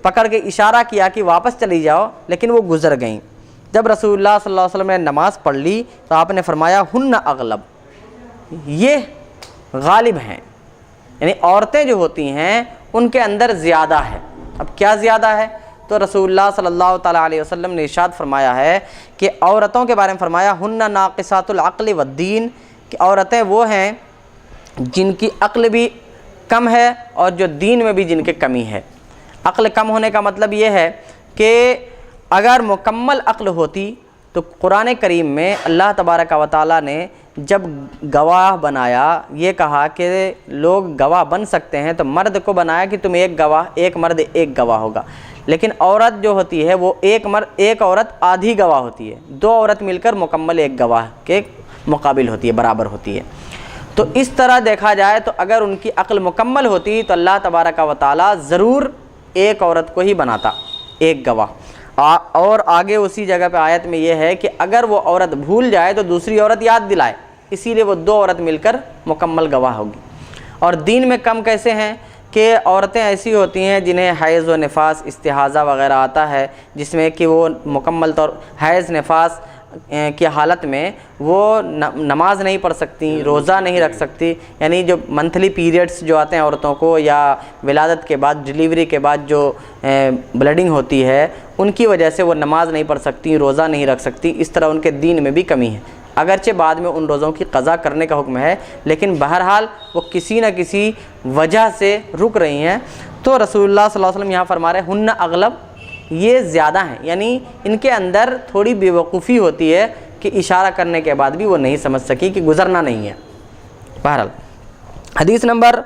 پکڑ کے اشارہ کیا کہ واپس چلی جاؤ، لیکن وہ گزر گئیں۔ جب رسول اللہ صلی اللہ علیہ وسلم نے نماز پڑھ لی تو آپ نے فرمایا ہن اغلب، یہ غالب ہیں، یعنی عورتیں جو ہوتی ہیں ان کے اندر زیادہ ہے۔ اب کیا زیادہ ہے؟ تو رسول اللہ صلی اللہ تعالیٰ علیہ وسلم نے ارشاد فرمایا ہے کہ عورتوں کے بارے میں فرمایا ہن ناقصات العقل والدین، کہ عورتیں وہ ہیں جن کی عقل بھی کم ہے اور جو دین میں بھی جن کے کمی ہے۔ عقل کم ہونے کا مطلب یہ ہے کہ اگر مکمل عقل ہوتی تو قرآن کریم میں اللہ تبارک و تعالیٰ نے جب گواہ بنایا، یہ کہا کہ لوگ گواہ بن سکتے ہیں، تو مرد کو بنایا کہ تم ایک گواہ، ایک مرد ایک گواہ ہوگا، لیکن عورت جو ہوتی ہے وہ ایک عورت آدھی گواہ ہوتی ہے، دو عورت مل کر مکمل ایک گواہ کے مقابل ہوتی ہے، برابر ہوتی ہے۔ تو اس طرح دیکھا جائے تو اگر ان کی عقل مکمل ہوتی تو اللہ تبارک و تعالیٰ ضرور ایک عورت کو ہی بناتا، ایک گواہ۔ اور آگے اسی جگہ پہ آیت میں یہ ہے کہ اگر وہ عورت بھول جائے تو دوسری عورت یاد دلائے، اسی لیے وہ دو عورت مل کر مکمل گواہ ہوگی۔ اور دین میں کم کیسے ہیں کہ عورتیں ایسی ہوتی ہیں جنہیں حیض و نفاس استحاضہ وغیرہ آتا ہے، جس میں کہ وہ مکمل طور حیض نفاس کی حالت میں وہ نماز نہیں پڑھ سکتی، روزہ نہیں رکھ سکتی، یعنی جو منتھلی پیریڈز جو آتے ہیں عورتوں کو، یا ولادت کے بعد ڈیلیوری کے بعد جو بلیڈنگ ہوتی ہے، ان کی وجہ سے وہ نماز نہیں پڑھ سکتی، روزہ نہیں رکھ سکتی۔ اس طرح ان کے دین میں بھی کمی ہے، اگرچہ بعد میں ان روزوں کی قضا کرنے کا حکم ہے، لیکن بہرحال وہ کسی نہ کسی وجہ سے رک رہی ہیں۔ تو رسول اللہ صلی اللہ علیہ وسلم یہاں فرما رہے ہن اغلب، یہ زیادہ ہیں، یعنی ان کے اندر تھوڑی بے وقوفی ہوتی ہے کہ اشارہ کرنے کے بعد بھی وہ نہیں سمجھ سکی کہ گزرنا نہیں ہے۔ بہرحال حدیث نمبر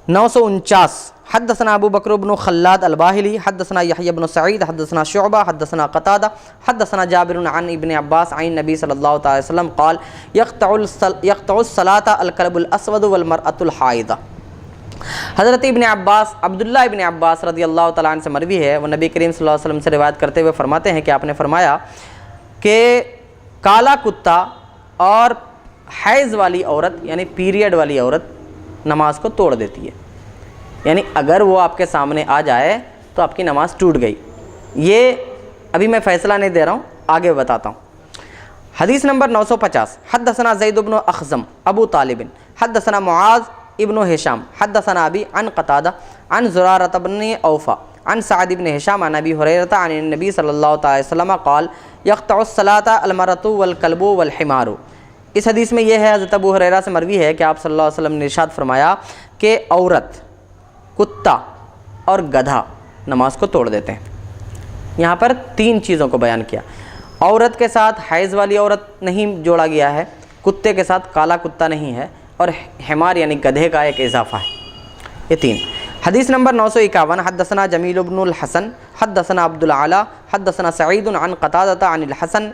949 حدثنا ابو بکر بن خلاد الباہلی حدثنا یحیی بن سعید حدثنا شعبہ حدثنا قتادہ حدثنا جابر عن ابن عباس عن نبی صلی اللہ تعالی وسلم قال یقطع الصلاة الکلب الاسود والمرأة الحائضہ۔ حضرت ابن عباس عبداللہ ابن عباس رضی اللہ تعالیٰ عنہ سے مروی ہے، وہ نبی کریم صلی اللہ علیہ وسلم سے روایت کرتے ہوئے فرماتے ہیں کہ آپ نے فرمایا کہ کالا کتا اور حیض والی عورت یعنی پیریڈ والی عورت نماز کو توڑ دیتی ہے، یعنی اگر وہ آپ کے سامنے آ جائے تو آپ کی نماز ٹوٹ گئی۔ یہ ابھی میں فیصلہ نہیں دے رہا ہوں، آگے بتاتا ہوں۔ حدیث نمبر 950 حدثنا زید بن اخزم ابو طالب حدثنا معاذ ابن ہشام حدثنا ابی عن قتادہ عن زرارۃ بن اوفا عن سعد بن ہشام عن ابی ہریرہ عن النبی صلی اللہ تعالی وسلم قال یقطع الصلاة المرأة والکلب والحمار۔ اس حدیث میں یہ ہے، حضرت ابو ہریرہ سے مروی ہے کہ آپ صلی اللہ علیہ وسلم نے ارشاد فرمایا کہ عورت، کتا اور گدھا نماز کو توڑ دیتے ہیں۔ یہاں پر تین چیزوں کو بیان کیا، عورت کے ساتھ حیض والی عورت نہیں جوڑا گیا ہے، کتے کے ساتھ کالا کتا نہیں ہے، اور حمار یعنی گدھے کا ایک اضافہ ہے، یہ تین۔ حدیث نمبر 951 حدثنا جمیل بن الحسن حدثنا عبد العلا حدثنا سعید عن قتادہ عن الحسن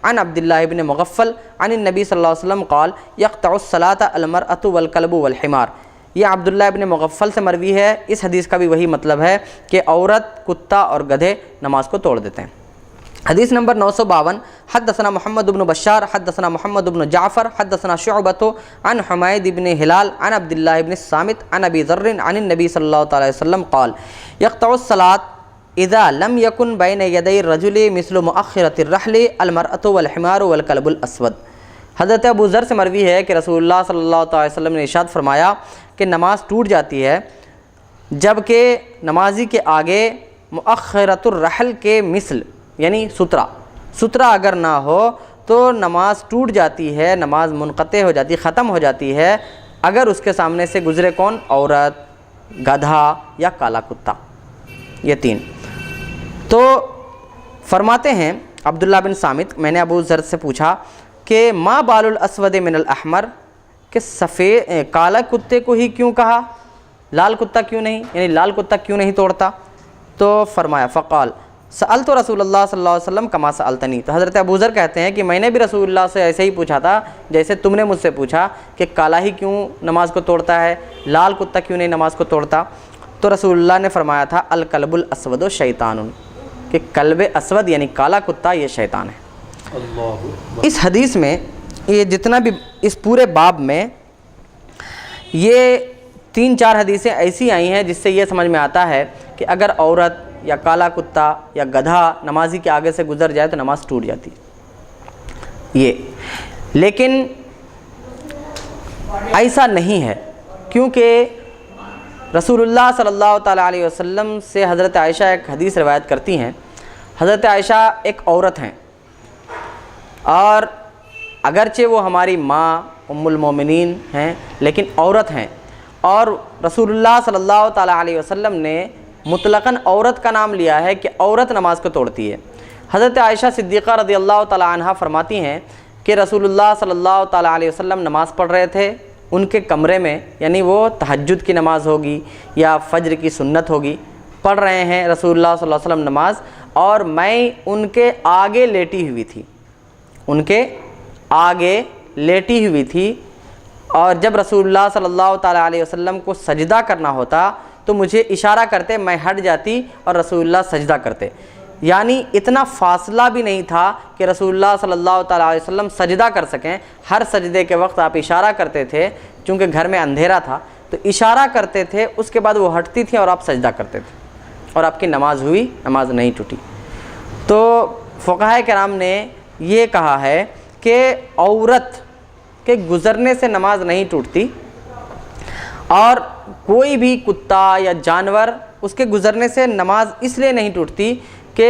عن عبداللہ بن مغفل عن النبی صلی اللہ علیہ وسلم قال یقطع الصلاة المرأة والکلب والحمار۔ یہ عبداللہ ابن مغفل سے مروی ہے، اس حدیث کا بھی وہی مطلب ہے کہ عورت، کتا اور گدھے نماز کو توڑ دیتے ہیں۔ حدیث نمبر 952، حدثنا محمد بن بشار حدثنا محمد بن جعفر حدثنا شعبۃ عن حمید بن ہلال عن عبد اللہ بن الصامت عن ابی ذر عن النبی صلی اللہ تعالی وسلم قال یقطع الصلاة اذا لم يكن بین یدی الرجل مثل مؤخرۃ الرحل المرأة والحمار والکلب الاسود۔ حضرت ابو ذر سے مروی ہے کہ رسول اللہ صلی اللہ تعالی وسلم نے ارشاد فرمایا کہ نماز ٹوٹ جاتی ہے جب کہ نمازی کے آگے مؤخرۃ الرحل کے مثل یعنی سترہ اگر نہ ہو تو نماز ٹوٹ جاتی ہے، نماز منقطع ہو جاتی، ختم ہو جاتی ہے اگر اس کے سامنے سے گزرے کون؟ عورت، گدھا یا کالا کتا، یہ تین۔ تو فرماتے ہیں عبداللہ بن صامت، میں نے ابو ذر سے پوچھا کہ ما بال الاسود من الاحمر، کہ سفید کالا کتے کو ہی کیوں کہا، لال کتا کیوں نہیں، یعنی لال کتا کیوں نہیں توڑتا؟ تو فرمایا فقال سألت رسول اللہ صلی اللہ علیہ وسلم کما سألتنی، تو حضرت ابو ذر کہتے ہیں کہ میں نے بھی رسول اللہ سے ایسے ہی پوچھا تھا جیسے تم نے مجھ سے پوچھا کہ کالا ہی کیوں نماز کو توڑتا ہے، لال کتا کیوں نہیں نماز کو توڑتا؟ تو رسول اللہ نے فرمایا تھا الکلب الاسود شیطان، کہ کلب اسود یعنی کالا کتا یہ شیطان ہے۔ اس حدیث میں یہ جتنا بھی اس پورے باب میں یہ 3-4 حدیثیں ایسی آئی ہیں جس سے یہ سمجھ میں آتا ہے کہ اگر عورت یا کالا کتا یا گدھا نمازی کے آگے سے گزر جائے تو نماز ٹوٹ جاتی یہ، لیکن ایسا نہیں ہے، کیونکہ رسول اللہ صلی اللہ تعالیٰ علیہ وسلم سے حضرت عائشہ ایک حدیث روایت کرتی ہیں۔ حضرت عائشہ ایک عورت ہیں اور اگرچہ وہ ہماری ماں ام المومنین ہیں لیکن عورت ہیں، اور رسول اللہ صلی اللہ تعالیٰ علیہ وسلم نے مطلقاً عورت کا نام لیا ہے کہ عورت نماز کو توڑتی ہے۔ حضرت عائشہ صدیقہ رضی اللہ تعالیٰ عنہا فرماتی ہیں کہ رسول اللہ صلی اللہ تعالیٰ علیہ وسلم نماز پڑھ رہے تھے ان کے کمرے میں، یعنی وہ تہجد کی نماز ہوگی یا فجر کی سنت ہوگی، پڑھ رہے ہیں رسول اللہ صلی اللہ علیہ وسلم نماز، اور میں ان کے آگے لیٹی ہوئی تھی، ان کے آگے لیٹی ہوئی تھی، اور جب رسول اللہ صلی اللہ تعالیٰ علیہ وسلم کو سجدہ کرنا ہوتا تو مجھے اشارہ کرتے، میں ہٹ جاتی اور رسول اللہ سجدہ کرتے، یعنی اتنا فاصلہ بھی نہیں تھا کہ رسول اللہ صلی اللہ تعالیٰ علیہ وسلم سجدہ کر سکیں۔ ہر سجدے کے وقت آپ اشارہ کرتے تھے، چونکہ گھر میں اندھیرا تھا تو اشارہ کرتے تھے، اس کے بعد وہ ہٹتی تھیں اور آپ سجدہ کرتے تھے اور آپ کی نماز ہوئی، نماز نہیں ٹوٹی۔ تو فقہاء کرام نے یہ کہا ہے کہ عورت کے گزرنے سے نماز نہیں ٹوٹتی، اور کوئی بھی کتا یا جانور اس کے گزرنے سے نماز اس لیے نہیں ٹوٹتی کہ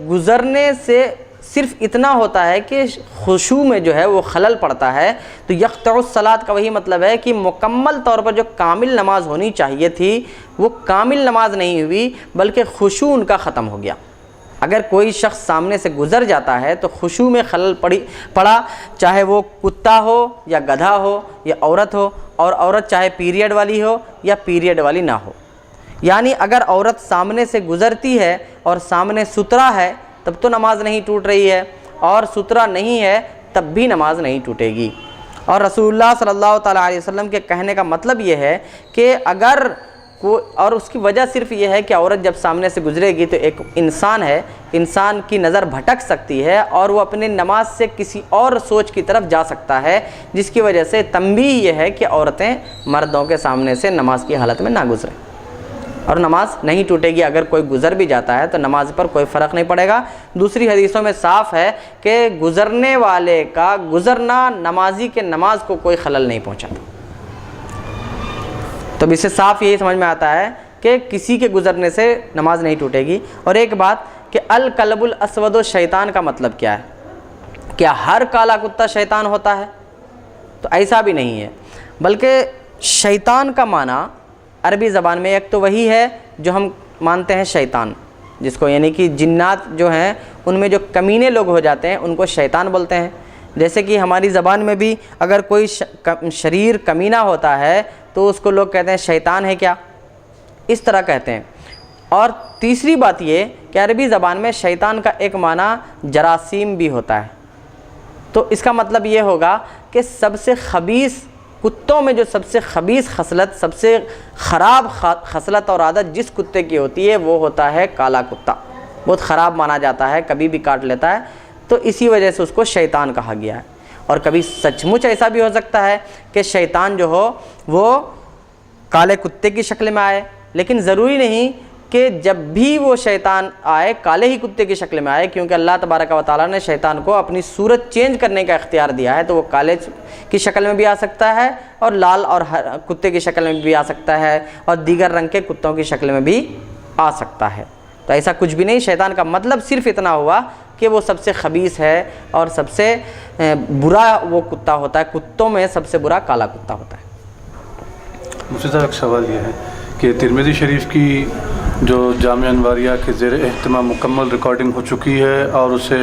گزرنے سے صرف اتنا ہوتا ہے کہ خشوع میں جو ہے وہ خلل پڑتا ہے، تو یقطع الصلاۃ کا وہی مطلب ہے کہ مکمل طور پر جو کامل نماز ہونی چاہیے تھی وہ کامل نماز نہیں ہوئی بلکہ خشوع ان کا ختم ہو گیا۔ اگر کوئی شخص سامنے سے گزر جاتا ہے تو خشوع میں خلل پڑا، چاہے وہ کتا ہو یا گدھا ہو یا عورت ہو، اور عورت چاہے پیریڈ والی ہو یا پیریڈ والی نہ ہو، یعنی اگر عورت سامنے سے گزرتی ہے اور سامنے سترا ہے تب تو نماز نہیں ٹوٹ رہی ہے، اور سترا نہیں ہے تب بھی نماز نہیں ٹوٹے گی۔ اور رسول اللہ صلی اللہ تعالیٰ علیہ وسلم کے کہنے کا مطلب یہ ہے کہ اگر اور اس کی وجہ صرف یہ ہے کہ عورت جب سامنے سے گزرے گی تو ایک انسان ہے، انسان کی نظر بھٹک سکتی ہے اور وہ اپنی نماز سے کسی اور سوچ کی طرف جا سکتا ہے، جس کی وجہ سے تنبیہ یہ ہے کہ عورتیں مردوں کے سامنے سے نماز کی حالت میں نہ گزریں، اور نماز نہیں ٹوٹے گی۔ اگر کوئی گزر بھی جاتا ہے تو نماز پر کوئی فرق نہیں پڑے گا۔ دوسری حدیثوں میں صاف ہے کہ گزرنے والے کا گزرنا نمازی کے نماز کو کوئی خلل نہیں پہنچاتا۔ تو اس سے صاف یہی سمجھ میں آتا ہے کہ کسی کے گزرنے سے نماز نہیں ٹوٹے گی۔ اور ایک بات کہ الکلب الاسود شیطان کا مطلب کیا ہے؟ کیا ہر کالا کتا شیطان ہوتا ہے؟ تو ایسا بھی نہیں ہے، بلکہ شیطان کا معنی عربی زبان میں ایک تو وہی ہے جو ہم مانتے ہیں شیطان، جس کو یعنی کہ جنات جو ہیں ان میں جو کمینے لوگ ہو جاتے ہیں ان کو شیطان بولتے ہیں۔ جیسے کہ ہماری زبان میں بھی اگر کوئی شریر کمینہ ہوتا ہے تو اس کو لوگ کہتے ہیں شیطان ہے کیا، اس طرح کہتے ہیں۔ اور تیسری بات یہ کہ عربی زبان میں شیطان کا ایک معنی جراثیم بھی ہوتا ہے، تو اس کا مطلب یہ ہوگا کہ سب سے خبیث کتوں میں جو سب سے خبیث خصلت، سب سے خراب خصلت اور عادت جس کتے کی ہوتی ہے وہ ہوتا ہے کالا کتا۔ بہت خراب مانا جاتا ہے، کبھی بھی کاٹ لیتا ہے، تو اسی وجہ سے اس کو شیطان کہا گیا ہے۔ اور کبھی سچ مچ ایسا بھی ہو سکتا ہے کہ شیطان جو ہو وہ کالے کتے کی شکل میں آئے، لیکن ضروری نہیں کہ جب بھی وہ شیطان آئے کالے ہی کتے کی شکل میں آئے، کیونکہ اللہ تبارک و تعالیٰ نے شیطان کو اپنی صورت چینج کرنے کا اختیار دیا ہے، تو وہ کالے کی شکل میں بھی آ سکتا ہے اور لال اور کتے کی شکل میں بھی آ سکتا ہے اور دیگر رنگ کے کتوں کی شکل میں بھی آ سکتا ہے۔ تو ایسا کچھ بھی نہیں، شیطان کا مطلب صرف اتنا ہوا کہ وہ سب سے خبیث ہے اور سب سے برا وہ کتا ہوتا ہے، کتوں میں سب سے برا کالا کتا ہوتا ہے۔ مجھے ایک سوال یہ ہے کہ ترمذی شریف کی جو جامع انواریہ کے زیر اہتمام مکمل ریکارڈنگ ہو چکی ہے اور اسے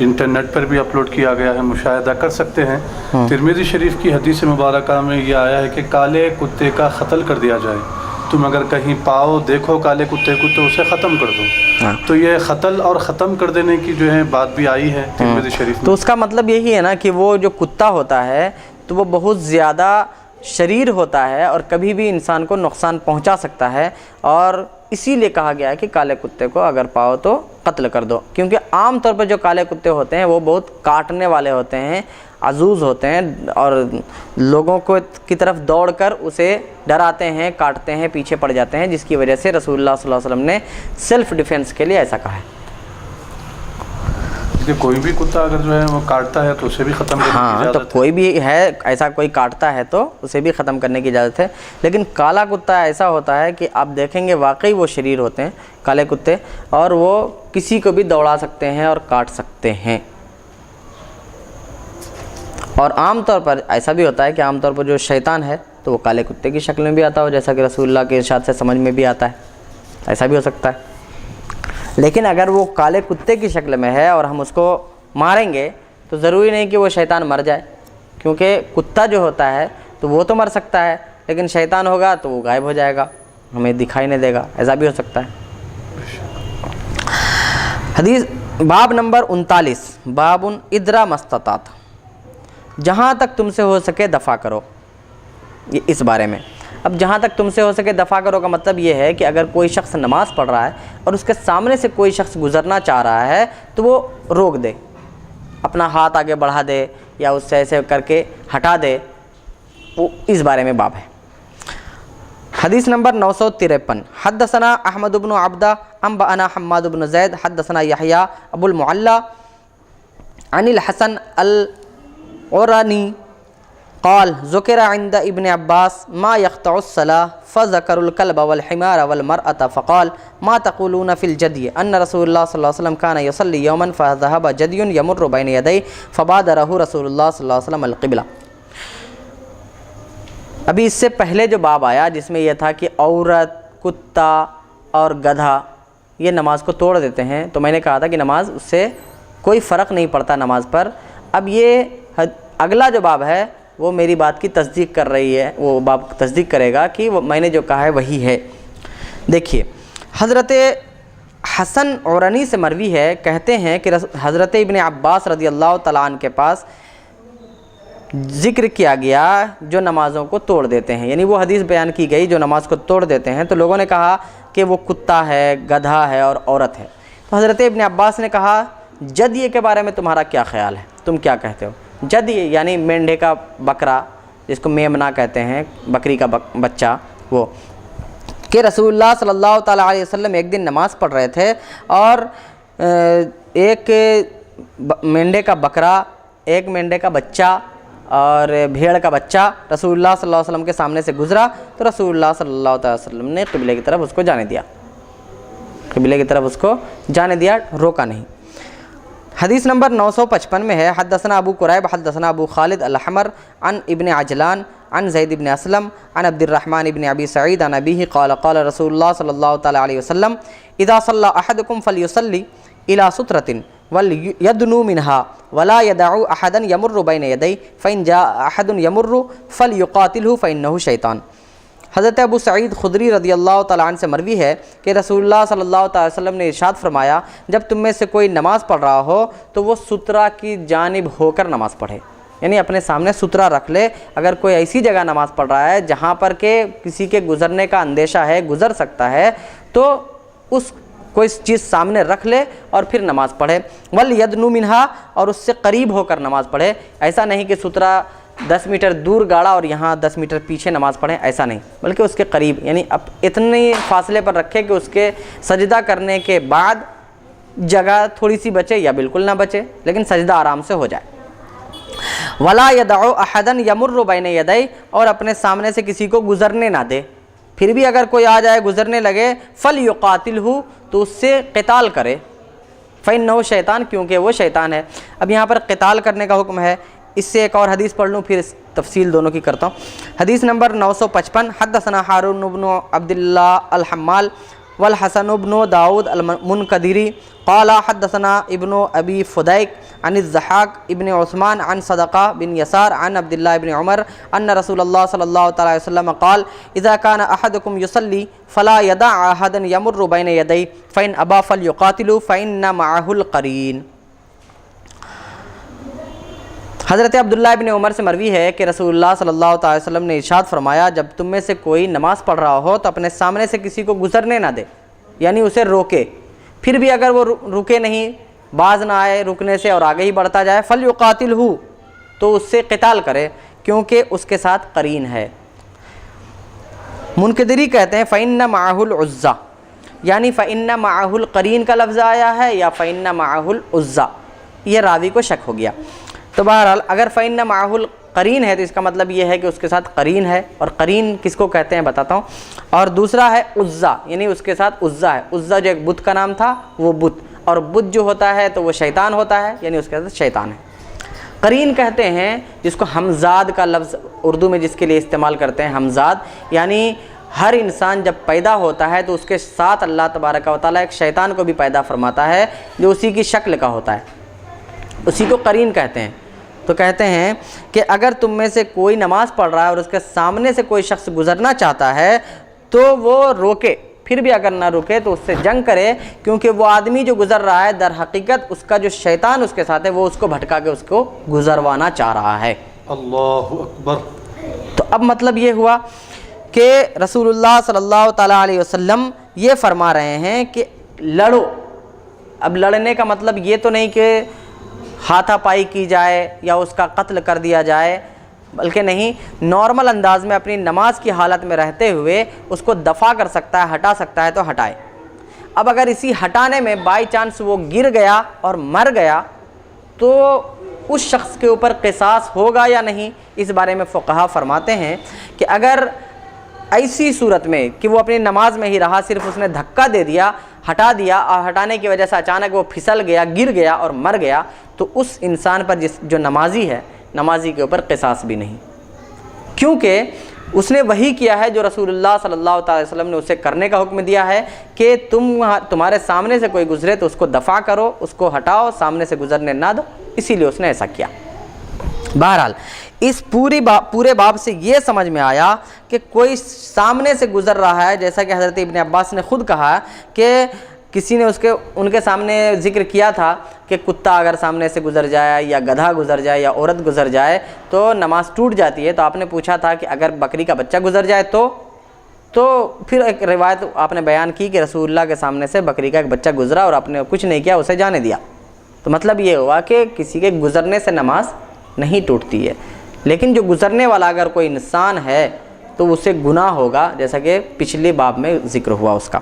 انٹرنیٹ پر بھی اپلوڈ کیا گیا ہے، مشاہدہ کر سکتے ہیں۔ ترمذی شریف کی حدیث مبارکہ میں یہ آیا ہے کہ کالے کتے کا قتل کر دیا جائے، تم اگر کہیں پاؤ دیکھو کالے کتے کو تو اسے ختم کر دو۔ تو یہ قتل اور ختم کر دینے کی جو ہے بات بھی آئی ہے ترمذی شریف میں۔ تو اس کا مطلب یہی ہے نا کہ وہ جو کتا ہوتا ہے تو وہ بہت زیادہ شریر ہوتا ہے اور کبھی بھی انسان کو نقصان پہنچا سکتا ہے، اور اسی لیے کہا گیا ہے کہ کالے کتے کو اگر پاؤ تو قتل کر دو، کیونکہ عام طور پر جو کالے کتے ہوتے ہیں وہ بہت کاٹنے والے ہوتے ہیں، عزوز ہوتے ہیں اور لوگوں کو کی طرف دوڑ کر اسے ڈراتے ہیں، کاٹتے ہیں، پیچھے پڑ جاتے ہیں، جس کی وجہ سے رسول اللہ صلی اللہ علیہ وسلم نے سیلف ڈیفینس کے لیے ایسا کہا ہے۔ کہ کوئی بھی کتا اگر جو ہے وہ کاٹتا ہے تو اسے بھی ختم کرنے کی اجازت ہے۔ تو کوئی بھی ہے ایسا کوئی کاٹتا ہے تو اسے بھی ختم کرنے کی اجازت ہے، لیکن کالا کتا ایسا ہوتا ہے کہ آپ دیکھیں گے واقعی وہ شریر ہوتے ہیں کالے کتے، اور وہ کسی کو بھی دوڑا سکتے ہیں اور کاٹ سکتے ہیں۔ اور عام طور پر ایسا بھی ہوتا ہے کہ عام طور پر جو شیطان ہے تو وہ کالے کتے کی شکل میں بھی آتا ہو، جیسا کہ رسول اللہ کے ارشاد سے سمجھ میں بھی آتا ہے، ایسا بھی ہو سکتا ہے۔ لیکن اگر وہ کالے کتے کی شکل میں ہے اور ہم اس کو ماریں گے تو ضروری نہیں کہ وہ شیطان مر جائے، کیونکہ کتا جو ہوتا ہے تو وہ تو مر سکتا ہے، لیکن شیطان ہوگا تو وہ غائب ہو جائے گا، ہمیں دکھائی نہیں دے گا، ایسا بھی ہو سکتا ہے۔ حدیث باب نمبر 39، باب ادرا مستطاعت، جہاں تک تم سے ہو سکے دفع کرو، یہ اس بارے میں۔ اب جہاں تک تم سے ہو سکے دفع کرو کا مطلب یہ ہے کہ اگر کوئی شخص نماز پڑھ رہا ہے اور اس کے سامنے سے کوئی شخص گزرنا چاہ رہا ہے تو وہ روک دے، اپنا ہاتھ آگے بڑھا دے یا اس سے ایسے کر کے ہٹا دے، وہ اس بارے میں باب ہے۔ حدیث نمبر 953، حدثنا احمد بن عبدہ انبأنا حماد بن زید حدثنا یحییٰ ابو المعلی عن الحسن العرانی قال ذکر عند ابن عباس ما يقطع الصلاة فذكر الكلب والحمار والمرأة فقال ما تقولون في الجدي ان رسول الله صلی اللہ علیہ وسلم كان يصلي يوما فذهب جدي يمر بين يديه فبادره رسول الله صلی اللہ علیہ وسلم القبلہ۔ ابھی اس سے پہلے جو باب آیا جس میں یہ تھا کہ عورت، کتا اور گدھا یہ نماز کو توڑ دیتے ہیں، تو میں نے کہا تھا کہ نماز اس سے کوئی فرق نہیں پڑتا نماز پر۔ اب یہ اگلا جو باب ہے وہ میری بات کی تصدیق کر رہی ہے، وہ باب تصدیق کرے گا کہ وہ میں نے جو کہا ہے وہی ہے۔ دیکھیے حضرت حسن عرنی سے مروی ہے، کہتے ہیں کہ حضرت ابن عباس رضی اللہ تعالیٰ عنہ کے پاس ذکر کیا گیا جو نمازوں کو توڑ دیتے ہیں، یعنی وہ حدیث بیان کی گئی جو نماز کو توڑ دیتے ہیں، تو لوگوں نے کہا کہ وہ کتا ہے، گدھا ہے اور عورت ہے۔ تو حضرت ابن عباس نے کہا جدی کے بارے میں تمہارا کیا خیال ہے، تم کیا کہتے ہو؟ جدی یعنی مینڈھے کا بکرا، جس کو میمنا کہتے ہیں، بکری کا بچہ، وہ کہ رسول اللہ صلی اللہ تعالیٰ علیہ وسلم ایک دن نماز پڑھ رہے تھے اور ایک مینڈھے کا بکرا، ایک مینڈھے کا بچہ اور بھیڑ کا بچہ رسول اللہ صلی اللہ علیہ وسلم کے سامنے سے گزرا، تو رسول اللہ صلی اللہ تعالیٰ علیہ وسلم نے قبلے کی طرف اس کو جانے دیا، قبلے کی طرف اس کو جانے دیا، روکا نہیں۔ حدیث نمبر 955 میں ہے، حدثنا ابو قریب حدثنا ابو خالد الحمر عن ابن عجلان عن زید بن اسلم عن عبد الرحمن بن ابی سعید عن ابیہ قال قال رسول اللہ صلی اللہ تعالیٰ علیہ وسلم اذا صلی احدکم فلیصلی الى سترة ولیدنو منها ولا يدع احدا يمر بین یدی فإن جاء احد يمر فلیقاتلہ فإنہ شیطان۔ حضرت ابو سعید خدری رضی اللہ تعالیٰ عنہ سے مروی ہے کہ رسول اللہ صلی اللہ تعالیٰ علیہ وسلم نے ارشاد فرمایا جب تم میں سے کوئی نماز پڑھ رہا ہو تو وہ سترہ کی جانب ہو کر نماز پڑھے، یعنی اپنے سامنے سترہ رکھ لے۔ اگر کوئی ایسی جگہ نماز پڑھ رہا ہے جہاں پر کہ کسی کے گزرنے کا اندیشہ ہے، گزر سکتا ہے، تو اس کوئی چیز سامنے رکھ لے اور پھر نماز پڑھے، وَلْيَدْنُ مِنْهَا، اور اس سے قریب ہو کر نماز پڑھے۔ ایسا نہیں کہ سترہ 10 میٹر دور گاڑا اور یہاں 10 میٹر پیچھے نماز پڑھیں، ایسا نہیں، بلکہ اس کے قریب، یعنی اب اتنے فاصلے پر رکھے کہ اس کے سجدہ کرنے کے بعد جگہ تھوڑی سی بچے یا بالکل نہ بچے، لیکن سجدہ آرام سے ہو جائے۔ وَلَا يَدْعُ أَحَدًا يَمُرُّ بَيْنَ يَدَيْهِ، اور اپنے سامنے سے کسی کو گزرنے نہ دے، پھر بھی اگر کوئی آ جائے گزرنے لگے فَلْيُقَاتِلْهُ، تو اس سے قتال کرے، فَإِنَّهُ شیطان، کیونکہ وہ شیطان ہے۔ اب یہاں پر قتال کرنے کا حکم ہے۔ اس سے ایک اور حدیث پڑھ لوں پھر اس تفصیل دونوں کی کرتا ہوں۔ حدیث نمبر 955، حدثنا ہارون بن عبد اللہ الحمال والحسن بن داود المنقدری قال حدثنا ابن ابی فدیک عن الضحاک ابن عثمان عن صدقہ بن یسار عن عبد اللہ بن عمر ان رسول اللہ صلی اللہ تعالی علیہ وسلم قال اذا كان احدكم يصلي فلا يدع احدا يمر بين يديه فإن ابى فليقاتل فإن معه القرين۔ حضرت عبداللہ ابن عمر سے مروی ہے کہ رسول اللہ صلی اللہ تعالی وسلم نے ارشاد فرمایا، جب تم میں سے کوئی نماز پڑھ رہا ہو تو اپنے سامنے سے کسی کو گزرنے نہ دے، یعنی اسے روکے، پھر بھی اگر وہ رکے نہیں، باز نہ آئے رکنے سے اور آگے ہی بڑھتا جائے، فَلْيُقَاتِلْهُ، تو اس سے قتال کرے، کیونکہ اس کے ساتھ قرین ہے۔ منقدری کہتے ہیں فَإِنَّ مَعَهُ الْعُزَّةَ، یعنی فَإِنَّ مَعَهُ الْقَرِین کا لفظ آیا ہے یا فَإِنَّ مَعَهُ الْعُزَّةَ، یہ راوی کو شک ہو گیا۔ تو بہرحال اگر فَإِنَّ مَعَهُ الْقَرِین ہے تو اس کا مطلب یہ ہے کہ اس کے ساتھ قرین ہے، اور قرین کس کو کہتے ہیں بتاتا ہوں۔ اور دوسرا ہے عزا، یعنی اس کے ساتھ عزا ہے، عزا جو ایک بت کا نام تھا وہ بت، اور بت جو ہوتا ہے تو وہ شیطان ہوتا ہے، یعنی اس کے ساتھ شیطان ہے۔ قرین کہتے ہیں جس کو ہمزاد کا لفظ اردو میں جس کے لیے استعمال کرتے ہیں، ہمزاد، یعنی ہر انسان جب پیدا ہوتا ہے تو اس کے ساتھ اللہ تبارک و تعالیٰ ایک شیطان کو بھی پیدا فرماتا ہے جو اسی کی شکل کا ہوتا ہے، اسی کو قرین کہتے ہیں۔ تو کہتے ہیں کہ اگر تم میں سے کوئی نماز پڑھ رہا ہے اور اس کے سامنے سے کوئی شخص گزرنا چاہتا ہے تو وہ روکے، پھر بھی اگر نہ رکے تو اس سے جنگ کرے، کیونکہ وہ آدمی جو گزر رہا ہے در حقیقت اس کا جو شیطان اس کے ساتھ ہے وہ اس کو بھٹکا کے اس کو گزروانا چاہ رہا ہے۔ اللہ اکبر۔ تو اب مطلب یہ ہوا کہ رسول اللہ صلی اللہ تعالیٰ علیہ وسلم یہ فرما رہے ہیں کہ لڑو۔ اب لڑنے کا مطلب یہ تو نہیں کہ ہاتھا پائی کی جائے یا اس کا قتل کر دیا جائے، بلکہ نہیں، نارمل انداز میں اپنی نماز کی حالت میں رہتے ہوئے اس کو دفع کر سکتا ہے، ہٹا سکتا ہے تو ہٹائے۔ اب اگر اسی ہٹانے میں بائی چانس وہ گر گیا اور مر گیا تو اس شخص کے اوپر قصاص ہوگا یا نہیں، اس بارے میں فقہا فرماتے ہیں کہ اگر ایسی صورت میں کہ وہ اپنی نماز میں ہی رہا، صرف اس نے دھکا دے دیا، ہٹا دیا، اور ہٹانے کی وجہ سے اچانک وہ پھسل گیا، گر گیا اور مر گیا، تو اس انسان پر جو نمازی ہے، نمازی کے اوپر قصاص بھی نہیں، کیونکہ اس نے وہی کیا ہے جو رسول اللہ صلی اللہ علیہ وسلم نے اسے کرنے کا حکم دیا ہے کہ تمہارے سامنے سے کوئی گزرے تو اس کو دفع کرو، اس کو ہٹاؤ، سامنے سے گزرنے نہ دو، اسی لیے اس نے ایسا کیا۔ بہرحال اس پورے باب سے یہ سمجھ میں آیا کہ کوئی سامنے سے گزر رہا ہے، جیسا کہ حضرت ابن عباس نے خود کہا کہ کسی نے ان کے سامنے ذکر کیا تھا کہ کتا اگر سامنے سے گزر جائے یا گدھا گزر جائے یا عورت گزر جائے تو نماز ٹوٹ جاتی ہے، تو آپ نے پوچھا تھا کہ اگر بکری کا بچہ گزر جائے تو پھر ایک روایت آپ نے بیان کی کہ رسول اللہ کے سامنے سے بکری کا ایک بچہ گزرا اور آپ نے کچھ نہیں کیا، اسے جانے دیا۔ تو مطلب یہ ہوا کہ کسی کے گزرنے سے نماز نہیں ٹوٹتی ہے، لیکن جو گزرنے والا اگر کوئی انسان ہے تو اسے گناہ ہوگا، جیسا کہ پچھلے باب میں ذکر ہوا اس کا۔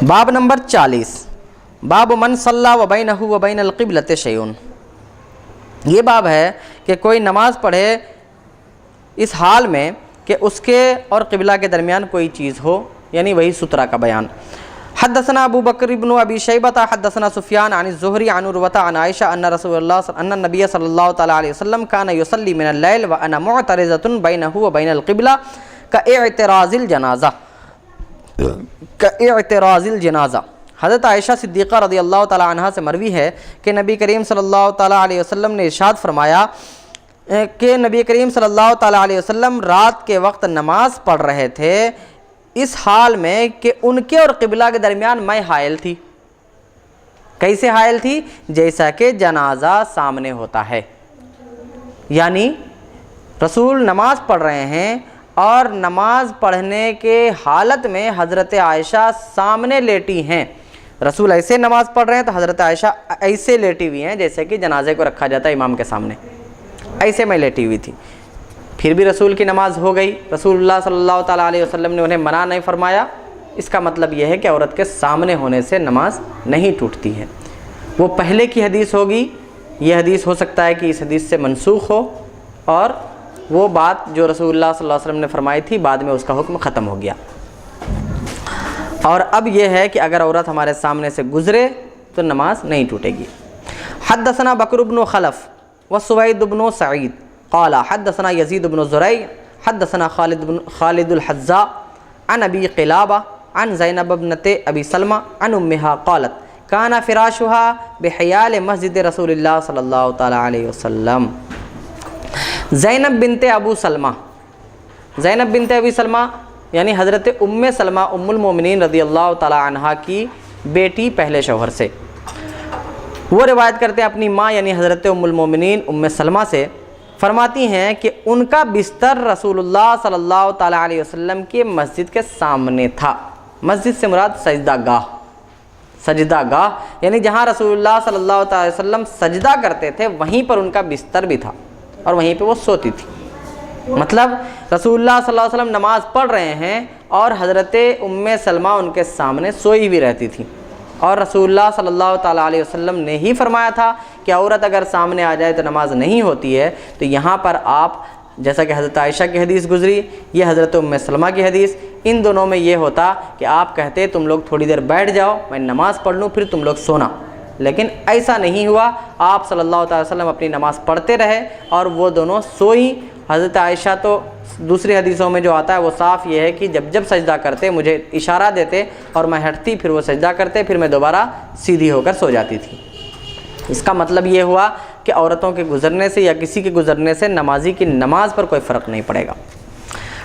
باب نمبر 40، باب من صلی وبینہ وبین القبلۃ شیء۔ یہ باب ہے کہ کوئی نماز پڑھے اس حال میں کہ اس کے اور قبلہ کے درمیان کوئی چیز ہو، یعنی وہی سترہ کا بیان۔ حدثنا ابو بکر بن ابی شیبۃ حدثنا سفیان عن الزہری عن عروۃ عن عائشہ ان النبی صلی اللہ تعالی علیہ وسلم کان یصلی من اللیل وانا معترضۃ بینہ وبین القبلہ کاعتراض الجنازہ۔ حضرت عائشہ صدیقہ رضی اللہ تعالی عنہا سے مروی ہے کہ نبی کریم صلی اللہ تعالی علیہ وسلم نے ارشاد فرمایا کہ نبی کریم صلی اللہ تعالی علیہ وسلم رات کے وقت نماز پڑھ رہے تھے اس حال میں کہ ان کے اور قبلہ کے درمیان میں حائل تھی۔ کیسے حائل تھی؟ جیسا کہ جنازہ سامنے ہوتا ہے، یعنی رسول نماز پڑھ رہے ہیں اور نماز پڑھنے کے حالت میں حضرت عائشہ سامنے لیٹی ہیں۔ رسول ایسے نماز پڑھ رہے ہیں تو حضرت عائشہ ایسے لیٹی ہوئی ہیں جیسے کہ جنازے کو رکھا جاتا ہے امام کے سامنے، ایسے میں لیٹی ہوئی تھی۔ پھر بھی رسول کی نماز ہو گئی۔ رسول اللہ صلی اللہ تعالیٰ علیہ وسلم نے انہیں منع نہیں فرمایا۔ اس کا مطلب یہ ہے کہ عورت کے سامنے ہونے سے نماز نہیں ٹوٹتی ہے۔ وہ پہلے کی حدیث ہوگی، یہ حدیث ہو سکتا ہے کہ اس حدیث سے منسوخ ہو، اور وہ بات جو رسول اللہ صلی اللہ علیہ وسلم نے فرمائی تھی بعد میں اس کا حکم ختم ہو گیا۔ اور اب یہ ہے کہ اگر عورت ہمارے سامنے سے گزرے تو نماز نہیں ٹوٹے گی۔ حدثنا بکر بن خلف وسوید بن سعید قال حدثنا یزید بن زریع حدثنا خالد الحذاء عن ابی قلابہ عن زینب ابنت ابی سلمہ عن امہا قالت کان فراشها بحیال مسجد رسول اللہ صلی اللہ تعالیٰ علیہ وسلم۔ زینب بنت ابو سلمہ، زینب بنت ابی سلمہ یعنی حضرت ام سلمہ ام المومنین رضی اللہ تعالیٰ عنہا کی بیٹی پہلے شوہر سے، وہ روایت کرتے ہیں اپنی ماں یعنی حضرت ام المومنین ام سلمہ سے، فرماتی ہیں کہ ان کا بستر رسول اللہ صلی اللہ تعالیٰ علیہ وسلم کی مسجد کے سامنے تھا۔ مسجد سے مراد سجدہ گاہ، سجدہ گاہ یعنی جہاں رسول اللہ صلی اللہ تعالیٰ علیہ وسلم سجدہ کرتے تھے وہیں پر ان کا بستر بھی تھا اور وہیں پہ وہ سوتی تھی۔ مطلب رسول اللہ صلی اللہ علیہ وسلم نماز پڑھ رہے ہیں اور حضرت ام سلمہ ان کے سامنے سوئی بھی رہتی تھی، اور رسول اللہ صلی اللہ تعالیٰ علیہ وسلم نے ہی فرمایا تھا کہ عورت اگر سامنے آ جائے تو نماز نہیں ہوتی ہے۔ تو یہاں پر آپ جیسا کہ حضرت عائشہ کی حدیث گزری، یہ حضرت ام سلمہ کی حدیث، ان دونوں میں یہ ہوتا کہ آپ کہتے تم لوگ تھوڑی دیر بیٹھ جاؤ میں نماز پڑھ لوں پھر تم لوگ سونا، لیکن ایسا نہیں ہوا۔ آپ صلی اللہ تعالیٰ وسلم اپنی نماز پڑھتے رہے اور وہ دونوں سوئیں۔ حضرت عائشہ تو دوسری حدیثوں میں جو آتا ہے وہ صاف یہ ہے کہ جب جب سجدہ کرتے مجھے اشارہ دیتے اور میں ہٹتی، پھر وہ سجدہ کرتے، پھر میں دوبارہ سیدھی ہو کر سو جاتی تھی۔ اس کا مطلب یہ ہوا کہ عورتوں کے گزرنے سے یا کسی کے گزرنے سے نمازی کی نماز پر کوئی فرق نہیں پڑے گا۔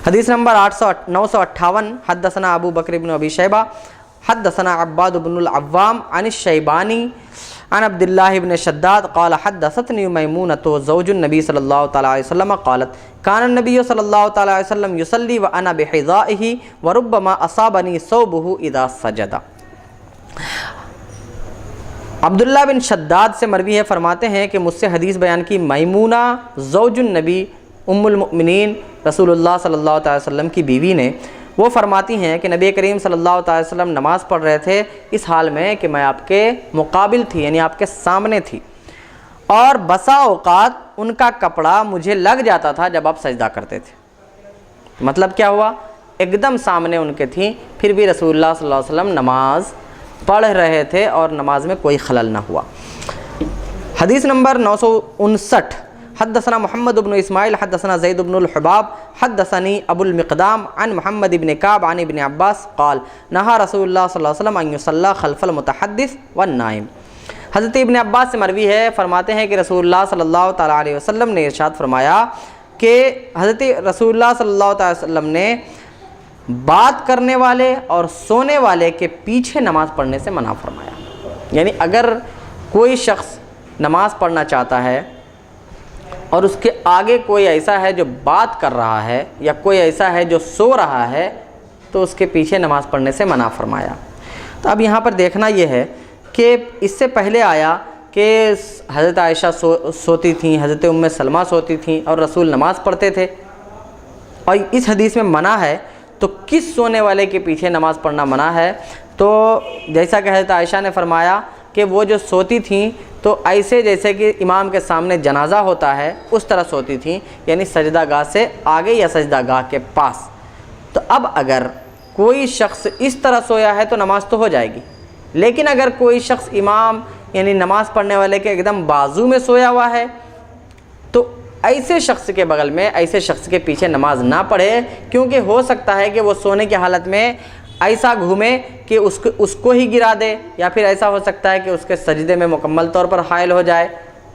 حدیث نمبر 958 حدثنا ابو بکر بن ابی شیبہ حدثنا عباد بن العوام عن الشیبانی عن عبد اللہ بن شداد قال حدثتنی میمونۃ زوج النبی صلی اللہ تعالیٰ علیہ وسلم قالت کان النبی صلی اللہ تعالیٰ علیہ وسلم یصلی وانا بحذائہ وربما اصابنی ثوبہ اذا سجد۔ عبداللہ بن شداد سے مروی ہے، فرماتے ہیں کہ مجھ سے حدیث بیان کی میمونہ زوج النبی ام المؤمنین رسول اللہ صلی اللہ تعالی وسلم کی بیوی نے، وہ فرماتی ہیں کہ نبی کریم صلی اللہ تعالی وسلم نماز پڑھ رہے تھے اس حال میں کہ میں آپ کے مقابل تھی یعنی آپ کے سامنے تھی، اور بسا اوقات ان کا کپڑا مجھے لگ جاتا تھا جب آپ سجدہ کرتے تھے۔ مطلب کیا ہوا؟ ایک دم سامنے ان کے تھیں، پھر بھی رسول اللہ صلی اللہ علیہ وسلم نماز پڑھ رہے تھے اور نماز میں کوئی خلل نہ ہوا۔ حدیث نمبر 959 حدثنا محمد بن اسماعیل حدثنا زید بن الحباب حدثنی ابو المقدام عن محمد بن کعب عن ابن عباس قال نہا رسول اللہ صلی اللہ علیہ وسلم ان یصلی خلف المتحدث والنائم۔ حضرت ابن عباس سے مروی ہے، فرماتے ہیں کہ رسول اللہ صلی اللہ تعالیٰ علیہ وسلم نے ارشاد فرمایا کہ حضرت رسول اللہ صلی اللہ تعالیٰ علیہ وسلم نے بات کرنے والے اور سونے والے کے پیچھے نماز پڑھنے سے منع فرمایا۔ یعنی اگر کوئی شخص نماز پڑھنا چاہتا ہے اور اس کے آگے کوئی ایسا ہے جو بات کر رہا ہے یا کوئی ایسا ہے جو سو رہا ہے تو اس کے پیچھے نماز پڑھنے سے منع فرمایا۔ تو اب یہاں پر دیکھنا یہ ہے کہ اس سے پہلے آیا کہ حضرت عائشہ سوتی تھیں، حضرت ام سلمہ سوتی تھیں اور رسول نماز پڑھتے تھے، اور اس حدیث میں منع ہے تو کس سونے والے کے پیچھے نماز پڑھنا منع ہے؟ تو جیسا کہ حضرت عائشہ نے فرمایا کہ وہ جو سوتی تھیں تو ایسے جیسے کہ امام کے سامنے جنازہ ہوتا ہے اس طرح سوتی تھیں، یعنی سجدہ گاہ سے آگے یا سجدہ گاہ کے پاس۔ تو اب اگر کوئی شخص اس طرح سویا ہے تو نماز تو ہو جائے گی، لیکن اگر کوئی شخص امام یعنی نماز پڑھنے والے کے ایک دم بازو میں سویا ہوا ہے تو ایسے شخص کے بغل میں ایسے شخص کے پیچھے نماز نہ پڑھے، کیونکہ ہو سکتا ہے کہ وہ سونے کی حالت میں ایسا گھومے کہ اس کو ہی گرا دے، یا پھر ایسا ہو سکتا ہے کہ اس کے سجدے میں مکمل طور پر حائل ہو جائے،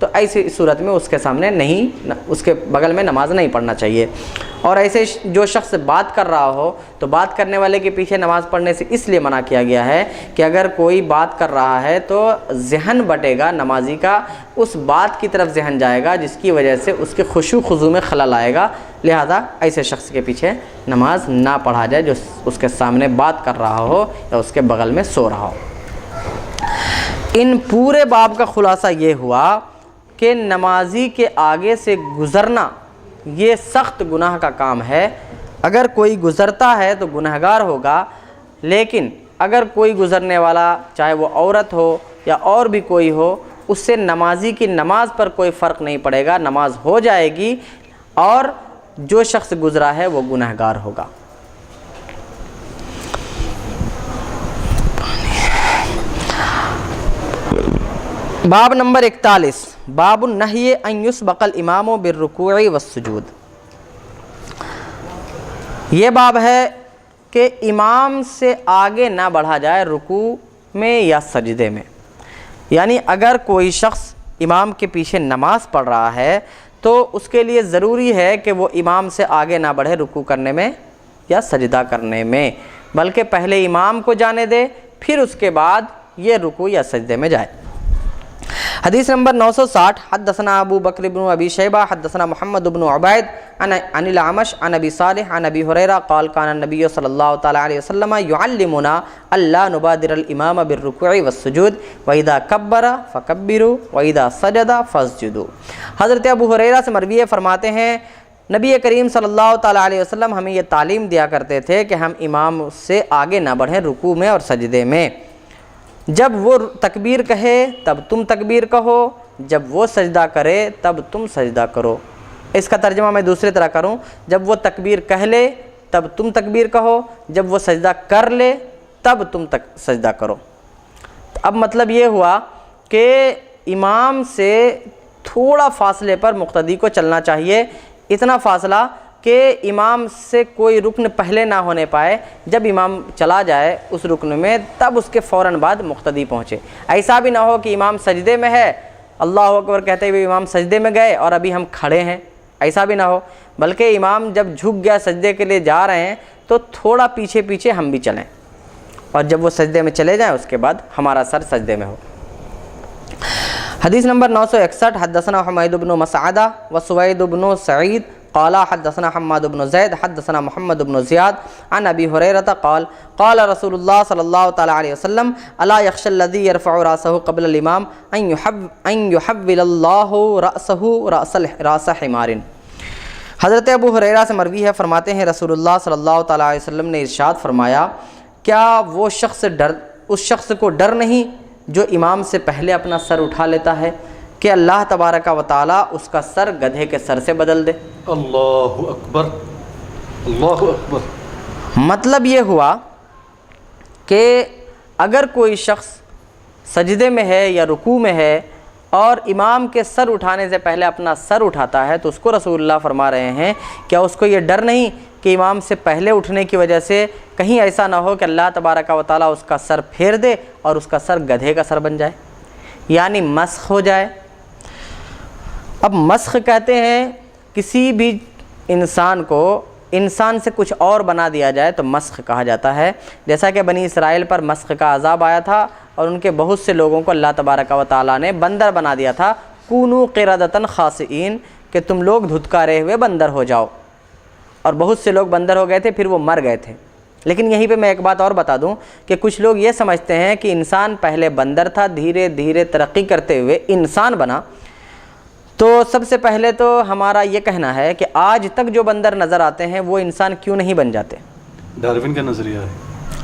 تو ایسی صورت میں اس کے سامنے نہیں، اس کے بغل میں نماز نہیں پڑھنا چاہیے۔ اور ایسے جو شخص بات کر رہا ہو تو بات کرنے والے کے پیچھے نماز پڑھنے سے اس لیے منع کیا گیا ہے کہ اگر کوئی بات کر رہا ہے تو ذہن بٹے گا نمازی کا، اس بات کی طرف ذہن جائے گا جس کی وجہ سے اس کے خشوع خضوع میں خلل آئے گا، لہذا ایسے شخص کے پیچھے نماز نہ پڑھا جائے جو اس کے سامنے بات کر رہا ہو یا اس کے بغل میں سو رہا ہو۔ ان پورے باب کا خلاصہ یہ ہوا کہ نمازی کے آگے سے گزرنا یہ سخت گناہ کا کام ہے۔ اگر کوئی گزرتا ہے تو گنہگار ہوگا، لیکن اگر کوئی گزرنے والا چاہے وہ عورت ہو یا اور بھی کوئی ہو، اس سے نمازی کی نماز پر کوئی فرق نہیں پڑے گا، نماز ہو جائے گی اور جو شخص گزرا ہے وہ گنہگار ہوگا۔ باب نمبر 41، باب النہی ان یسبق الامام بالرکوع والسجود۔ یہ باب ہے کہ امام سے آگے نہ بڑھا جائے رکوع میں یا سجدے میں، یعنی اگر کوئی شخص امام کے پیچھے نماز پڑھ رہا ہے تو اس کے لیے ضروری ہے کہ وہ امام سے آگے نہ بڑھے رکوع کرنے میں یا سجدہ کرنے میں، بلکہ پہلے امام کو جانے دے پھر اس کے بعد یہ رکوع یا سجدے میں جائے۔ حدیث نمبر 960، حدثنا ابو بکر بن ابی شیبہ حدثنا محمد بن عبید عن الاعمش عن ابی صالح عن ابی ہریرہ قال کان النبی صلی اللہ تعالی علیہ وسلم یعلمنا الا نبادر الامام بالرکوع والسجود واذا کبر فکبروا واذا سجد فاسجدوا۔ حضرت ابو ہریرہ سے مروی ہے، فرماتے ہیں نبی کریم صلی اللہ تعالی علیہ وسلم ہمیں یہ تعلیم دیا کرتے تھے کہ ہم امام سے آگے نہ بڑھیں رکوع میں اور سجدے میں، جب وہ تکبیر کہے تب تم تکبیر کہو، جب وہ سجدہ کرے تب تم سجدہ کرو۔ اس کا ترجمہ میں دوسری طرح کروں، جب وہ تکبیر کہہ لے تب تم تکبیر کہو، جب وہ سجدہ کر لے تب تم سجدہ کرو۔ اب مطلب یہ ہوا کہ امام سے تھوڑا فاصلے پر مقتدی کو چلنا چاہیے، اتنا فاصلہ کہ امام سے کوئی رکن پہلے نہ ہونے پائے، جب امام چلا جائے اس رکن میں تب اس کے فوراً بعد مقتدی پہنچے۔ ایسا بھی نہ ہو کہ امام سجدے میں ہے، اللہ اکبر کہتے ہوئے امام سجدے میں گئے اور ابھی ہم کھڑے ہیں، ایسا بھی نہ ہو، بلکہ امام جب جھک گیا سجدے کے لیے جا رہے ہیں تو تھوڑا پیچھے پیچھے ہم بھی چلیں، اور جب وہ سجدے میں چلے جائیں اس کے بعد ہمارا سر سجدے میں ہو۔ حدیث نمبر 961، حدثنا حمید بن مسعدہ وسوید بن سعید قال حدثنا حماد بن زید حدثنا محمد بن زیاد عن ابی ہریرہ قال قال رسول اللہ صلی اللہ تعالی علیہ وسلم الا یخشى الذی یرفع راسه قبل الامام ان یحول اللہ راسه راس حمار۔ حضرت ابو ہریرہ سے مروی ہے، فرماتے ہیں رسول اللہ صلی اللہ تعالی علیہ وسلم نے ارشاد فرمایا، کیا وہ شخص اس شخص کو ڈر نہیں جو امام سے پہلے اپنا سر اٹھا لیتا ہے کہ اللہ تبارک و تعالیٰ اس کا سر گدھے کے سر سے بدل دے۔ اللہ اکبر، اللہ اکبر۔ مطلب یہ ہوا کہ اگر کوئی شخص سجدے میں ہے یا رکوع میں ہے اور امام کے سر اٹھانے سے پہلے اپنا سر اٹھاتا ہے تو اس کو رسول اللہ فرما رہے ہیں کیا اس کو یہ ڈر نہیں کہ امام سے پہلے اٹھنے کی وجہ سے کہیں ایسا نہ ہو کہ اللہ تبارک و تعالیٰ اس کا سر پھیر دے اور اس کا سر گدھے کا سر بن جائے، یعنی مسخ ہو جائے۔ اب مسخ کہتے ہیں کسی بھی انسان کو انسان سے کچھ اور بنا دیا جائے تو مسخ کہا جاتا ہے، جیسا کہ بنی اسرائیل پر مسخ کا عذاب آیا تھا اور ان کے بہت سے لوگوں کو اللہ تبارک و تعالیٰ نے بندر بنا دیا تھا، کونوا قردۃ خاسئین، کہ تم لوگ دھتکارے ہوئے بندر ہو جاؤ، اور بہت سے لوگ بندر ہو گئے تھے پھر وہ مر گئے تھے۔ لیکن یہیں پہ میں ایک بات اور بتا دوں کہ کچھ لوگ یہ سمجھتے ہیں کہ انسان پہلے بندر تھا، دھیرے دھیرے ترقی کرتے ہوئے انسان بنا۔ تو سب سے پہلے تو ہمارا یہ کہنا ہے کہ آج تک جو بندر نظر آتے ہیں وہ انسان کیوں نہیں بن جاتے؟ ڈاروین کا نظریہ ہے۔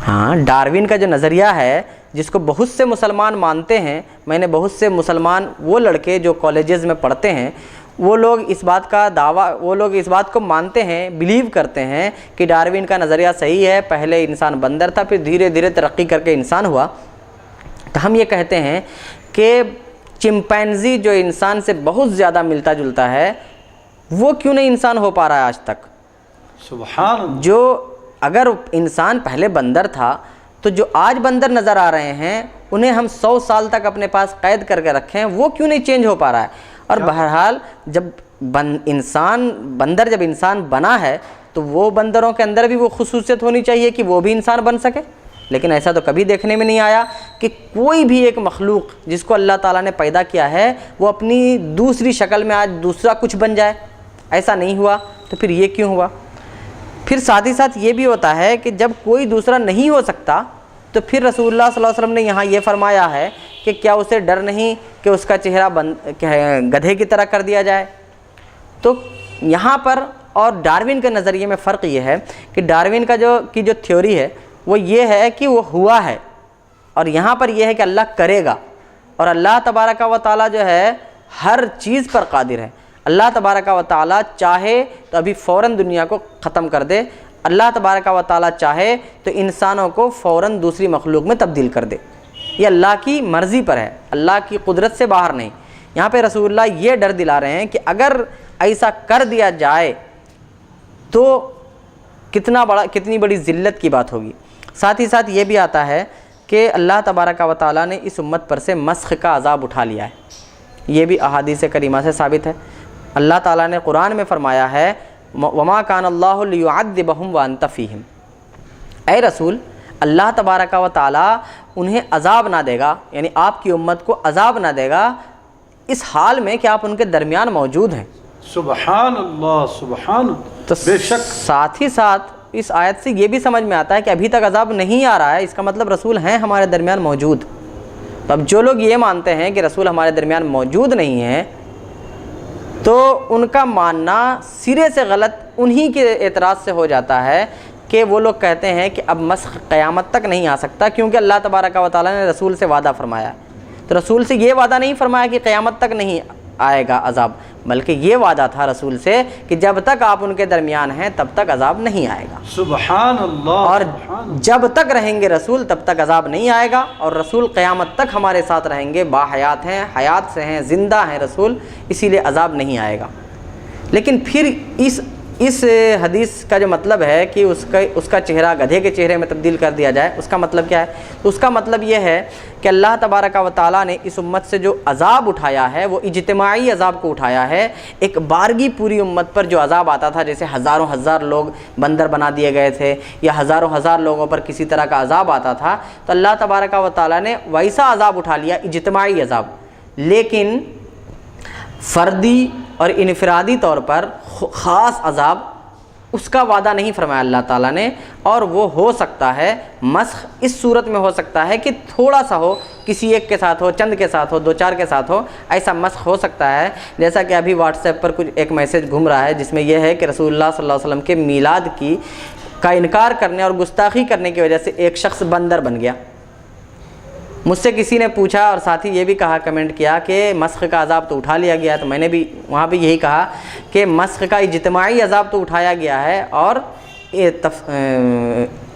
ہاں، ڈاروین کا جو نظریہ ہے جس کو بہت سے مسلمان مانتے ہیں، میں نے بہت سے مسلمان وہ لڑکے جو کالجز میں پڑھتے ہیں وہ لوگ اس بات کو مانتے ہیں، بلیو کرتے ہیں کہ ڈاروین کا نظریہ صحیح ہے، پہلے انسان بندر تھا پھر دھیرے دھیرے ترقی کر کے انسان ہوا۔ تو ہم یہ کہتے ہیں کہ چمپینزی جو انسان سے بہت زیادہ ملتا جلتا ہے وہ کیوں نہیں انسان ہو پا رہا ہے آج تک؟ سبحان اللہ۔ جو اگر انسان پہلے بندر تھا تو جو آج بندر نظر آ رہے ہیں انہیں ہم 100 سال تک اپنے پاس قید کر کے رکھیں، وہ کیوں نہیں چینج ہو پا رہا ہے؟ اور بہرحال جب بندر جب انسان بنا ہے تو وہ بندروں کے اندر بھی وہ خصوصیت ہونی چاہیے کہ وہ بھی انسان بن سکے، لیکن ایسا تو کبھی دیکھنے میں نہیں آیا کہ کوئی بھی ایک مخلوق جس کو اللہ تعالیٰ نے پیدا کیا ہے وہ اپنی دوسری شکل میں آج دوسرا کچھ بن جائے، ایسا نہیں ہوا۔ تو پھر یہ کیوں ہوا؟ پھر ساتھ ہی ساتھ یہ بھی ہوتا ہے کہ جب کوئی دوسرا نہیں ہو سکتا تو پھر رسول اللہ صلی اللہ علیہ وسلم نے یہاں یہ فرمایا ہے کہ کیا اسے ڈر نہیں کہ اس کا چہرہ گدھے کی طرح کر دیا جائے؟ تو یہاں پر اور ڈاروین کے نظریے میں فرق یہ ہے کہ ڈاروین کا جو تھیوری ہے وہ یہ ہے کہ وہ ہوا ہے، اور یہاں پر یہ ہے کہ اللہ کرے گا، اور اللہ تبارک و تعالیٰ جو ہے ہر چیز پر قادر ہے۔ اللہ تبارک و تعالیٰ چاہے تو ابھی فوراً دنیا کو ختم کر دے، اللہ تبارک و تعالیٰ چاہے تو انسانوں کو فوراً دوسری مخلوق میں تبدیل کر دے، یہ اللہ کی مرضی پر ہے، اللہ کی قدرت سے باہر نہیں۔ یہاں پہ رسول اللہ یہ ڈر دلا رہے ہیں کہ اگر ایسا کر دیا جائے تو کتنی بڑی ذلت کی بات ہوگی۔ ساتھ ہی ساتھ یہ بھی آتا ہے کہ اللہ تبارک و تعالیٰ نے اس امت پر سے مسخ کا عذاب اٹھا لیا ہے، یہ بھی احادیث کریمہ سے ثابت ہے۔ اللہ تعالیٰ نے قرآن میں فرمایا ہے وَمَا كَانَ اللَّهُ لِيُعَذِّبَهُمْ وَأَنْتَ فِيهِمْ، اے رسول اللہ تبارک و تعالیٰ انہیں عذاب نہ دے گا، یعنی آپ کی امت کو عذاب نہ دے گا اس حال میں کہ آپ ان کے درمیان موجود ہیں۔ سبحان اللہ، سبحان اللہ۔ تو بے شک ساتھ ہی ساتھ اس آیت سے یہ بھی سمجھ میں آتا ہے کہ ابھی تک عذاب نہیں آ رہا ہے، اس کا مطلب رسول ہیں ہمارے درمیان موجود۔ تو اب جو لوگ یہ مانتے ہیں کہ رسول ہمارے درمیان موجود نہیں ہیں تو ان کا ماننا سرے سے غلط انہی کے اعتراض سے ہو جاتا ہے کہ وہ لوگ کہتے ہیں کہ اب مسخ قیامت تک نہیں آ سکتا کیونکہ اللہ تبارک و تعالیٰ نے رسول سے وعدہ فرمایا ہے۔ تو رسول سے یہ وعدہ نہیں فرمایا کہ قیامت تک نہیں آئے گا عذاب، بلکہ یہ وعدہ تھا رسول سے کہ جب تک آپ ان کے درمیان ہیں تب تک عذاب نہیں آئے گا، سبحان اللہ، اور سبحان اللہ۔ جب تک رہیں گے رسول تب تک عذاب نہیں آئے گا، اور رسول قیامت تک ہمارے ساتھ رہیں گے، باحیات ہیں، حیات سے ہیں، زندہ ہیں رسول، اسی لیے عذاب نہیں آئے گا۔ لیکن پھر اس حدیث کا جو مطلب ہے کہ اس کا چہرہ گدھے کے چہرے میں تبدیل کر دیا جائے، اس کا مطلب کیا ہے؟ تو اس کا مطلب یہ ہے کہ اللہ تبارک و تعالیٰ نے اس امت سے جو عذاب اٹھایا ہے وہ اجتماعی عذاب کو اٹھایا ہے۔ ایک بارگی پوری امت پر جو عذاب آتا تھا، جیسے ہزاروں ہزار لوگ بندر بنا دیے گئے تھے یا ہزاروں ہزار لوگوں پر کسی طرح کا عذاب آتا تھا، تو اللہ تبارک و تعالیٰ نے ویسا عذاب اٹھا لیا، اجتماعی عذاب، لیکن فردی اور انفرادی طور پر خاص عذاب اس کا وعدہ نہیں فرمایا اللہ تعالیٰ نے۔ اور وہ ہو سکتا ہے مسخ اس صورت میں ہو سکتا ہے کہ تھوڑا سا ہو، کسی ایک کے ساتھ ہو، چند کے ساتھ ہو، دو چار کے ساتھ ہو، ایسا مسخ ہو سکتا ہے۔ جیسا کہ ابھی واٹس ایپ پر کچھ ایک میسج گھوم رہا ہے جس میں یہ ہے کہ رسول اللہ صلی اللہ علیہ وسلم کے میلاد کا انکار کرنے اور گستاخی کرنے کی وجہ سے ایک شخص بندر بن گیا۔ مجھ سے کسی نے پوچھا اور ساتھ ہی یہ بھی کہا، کمنٹ کیا کہ مسخ کا عذاب تو اٹھا لیا گیا ہے، تو میں نے بھی وہاں پہ یہی کہا کہ مسخ کا اجتماعی عذاب تو اٹھایا گیا ہے اور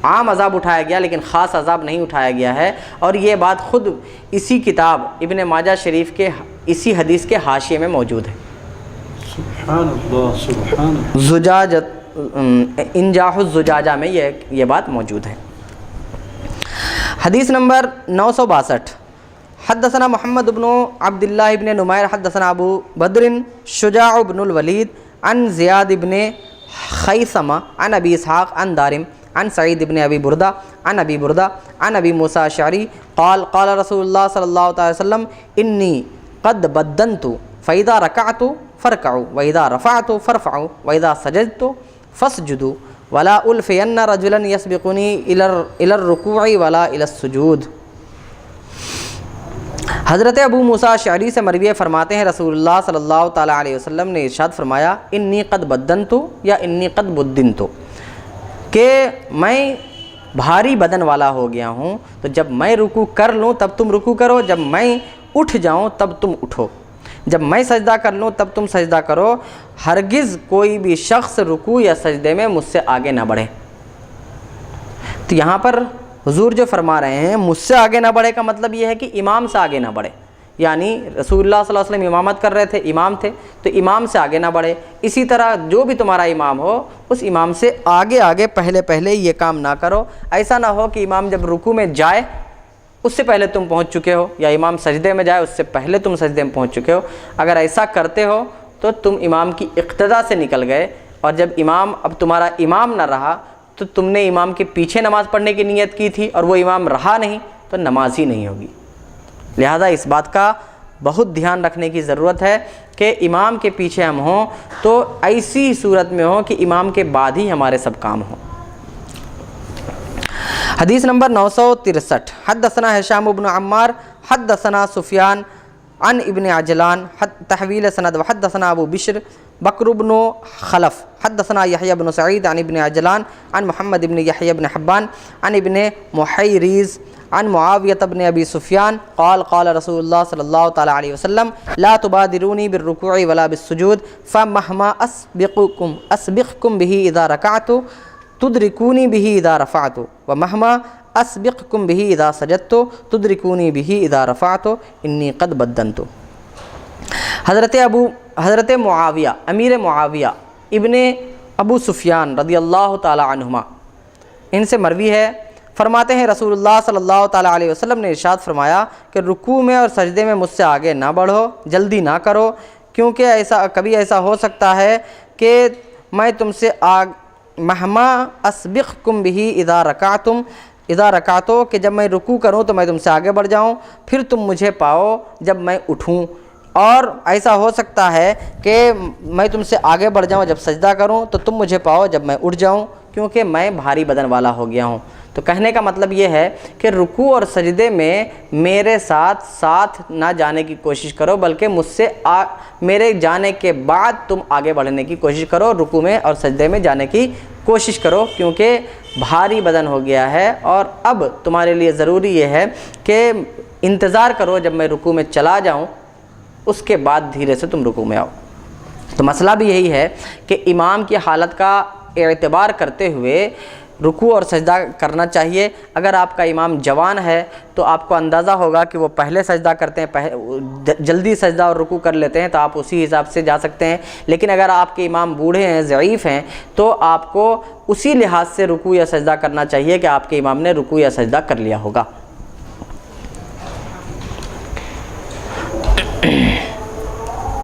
عام عذاب اٹھایا گیا لیکن خاص عذاب نہیں اٹھایا گیا ہے، اور یہ بات خود اسی کتاب ابن ماجہ شریف کے اسی حدیث کے حاشیے میں موجود ہے۔ سبحان اللہ، سبحان اللہ۔ زجاجت انجاح الزجاجہ میں یہ بات موجود ہے۔ حدیث نمبر 962، حدثنا محمد بن عبد اللہ بن نمیر حدثنا ابو بدر شجاع بن الولید عن زیاد بن خیثمہ عن ابی اسحاق عن دارم عن سعید بن ابی بردہ عن ابی بردہ عن ابی موسیٰ اشعری قال قال رسول اللہ صلی اللہ علیہ وسلم انی قد بدنت فاذا رکعت فرکعوا واذا رفعت فارفعوا واذا سجدت فاسجدوا ولا الفین رجلا یسبقنی الی الرکوع ولا الی السجود۔ حضرت ابو موسیٰ اشعری سے مروی فرماتے ہیں رسول اللہ صلی اللہ تعالیٰ علیہ وسلم نے ارشاد فرمایا انی قد بدنت یا انی قد بدنت، کہ میں بھاری بدن والا ہو گیا ہوں، تو جب میں رکوع کر لوں تب تم رکوع کرو، جب میں اٹھ جاؤں تب تم اٹھو، جب میں سجدہ کر لوں تب تم سجدہ کرو، ہرگز کوئی بھی شخص رکوع یا سجدے میں مجھ سے آگے نہ بڑھے۔ تو یہاں پر حضور جو فرما رہے ہیں مجھ سے آگے نہ بڑھے کا مطلب یہ ہے کہ امام سے آگے نہ بڑھے، یعنی رسول اللہ صلی اللہ علیہ وسلم امامت کر رہے تھے، امام تھے، تو امام سے آگے نہ بڑھے۔ اسی طرح جو بھی تمہارا امام ہو اس امام سے آگے آگے پہلے یہ کام نہ کرو۔ ایسا نہ ہو کہ امام جب رکوع میں جائے اس سے پہلے تم پہنچ چکے ہو، یا امام سجدے میں جائے اس سے پہلے تم سجدے میں پہنچ چکے ہو۔ اگر ایسا کرتے ہو تو تم امام کی اقتدا سے نکل گئے، اور جب امام اب تمہارا امام نہ رہا تو تم نے امام کے پیچھے نماز پڑھنے کی نیت کی تھی اور وہ امام رہا نہیں تو نماز ہی نہیں ہوگی۔ لہذا اس بات کا بہت دھیان رکھنے کی ضرورت ہے کہ امام کے پیچھے ہم ہوں تو ایسی صورت میں ہوں کہ امام کے بعد ہی ہمارے سب کام ہوں۔ حدیث نمبر 963، حدثنا ہشام بن عمار حدثنا سفیان عن ابن عجلان تحویل سند، وحدثنا ابو بشر بکر بن خلف حدثنا یحییٰ بن سعید عن ابن عجلان عن محمد بن یحییٰ بن حبان عن ابن محیریز عن معاویۃ بن ابی سفیان قال قال رسول اللہ صلی اللہ تعالی علیہ وسلم لا تبادرونی بالرکوع ولا بالسجود فمہما اسبقکم به اذا رکعت تدرکونی به اذا رفعت ومہما اسبقکم به اذا سجدت تدرکونی به اذا رفعت انی قد بدنت۔ حضرت معاویہ امیر معاویہ ابن ابو سفیان رضی اللہ تعالی عنہما ان سے مروی ہے، فرماتے ہیں رسول اللہ صلی اللہ تعالی علیہ وسلم نے ارشاد فرمایا کہ رکوع میں اور سجدے میں مجھ سے آگے نہ بڑھو، جلدی نہ کرو، کیونکہ کبھی ایسا ہو سکتا ہے کہ میں تم سے مہما اسبقکم به اذا رکعتو کہ جب میں رکوع کروں تو میں تم سے آگے بڑھ جاؤں، پھر تم مجھے پاؤ جب میں اٹھوں، اور ایسا ہو سکتا ہے کہ میں تم سے آگے بڑھ جاؤں جب سجدہ کروں تو تم مجھے پاؤ جب میں اٹھ جاؤں، کیونکہ میں بھاری بدن والا ہو گیا ہوں۔ تو کہنے کا مطلب یہ ہے کہ رکوع اور سجدے میں میرے ساتھ نہ جانے کی کوشش کرو، بلکہ مجھ سے میرے جانے کے بعد تم آگے بڑھنے کی کوشش کرو، رکوع میں اور سجدے میں جانے کی کوشش کرو، کیونکہ بھاری بدن ہو گیا ہے اور اب تمہارے لیے ضروری یہ ہے کہ انتظار کرو جب میں رکوع میں چلا جاؤں، اس کے بعد دھیرے سے تم رکوع میں آؤ۔ تو مسئلہ بھی یہی ہے کہ امام کی حالت کا اعتبار کرتے ہوئے رکوع اور سجدہ کرنا چاہیے۔ اگر آپ کا امام جوان ہے تو آپ کو اندازہ ہوگا کہ وہ پہلے سجدہ کرتے ہیں، جلدی سجدہ اور رکوع کر لیتے ہیں، تو آپ اسی حساب سے جا سکتے ہیں۔ لیکن اگر آپ کے امام بوڑھے ہیں، ضعیف ہیں، تو آپ کو اسی لحاظ سے رکوع یا سجدہ کرنا چاہیے کہ آپ کے امام نے رکوع یا سجدہ کر لیا ہوگا۔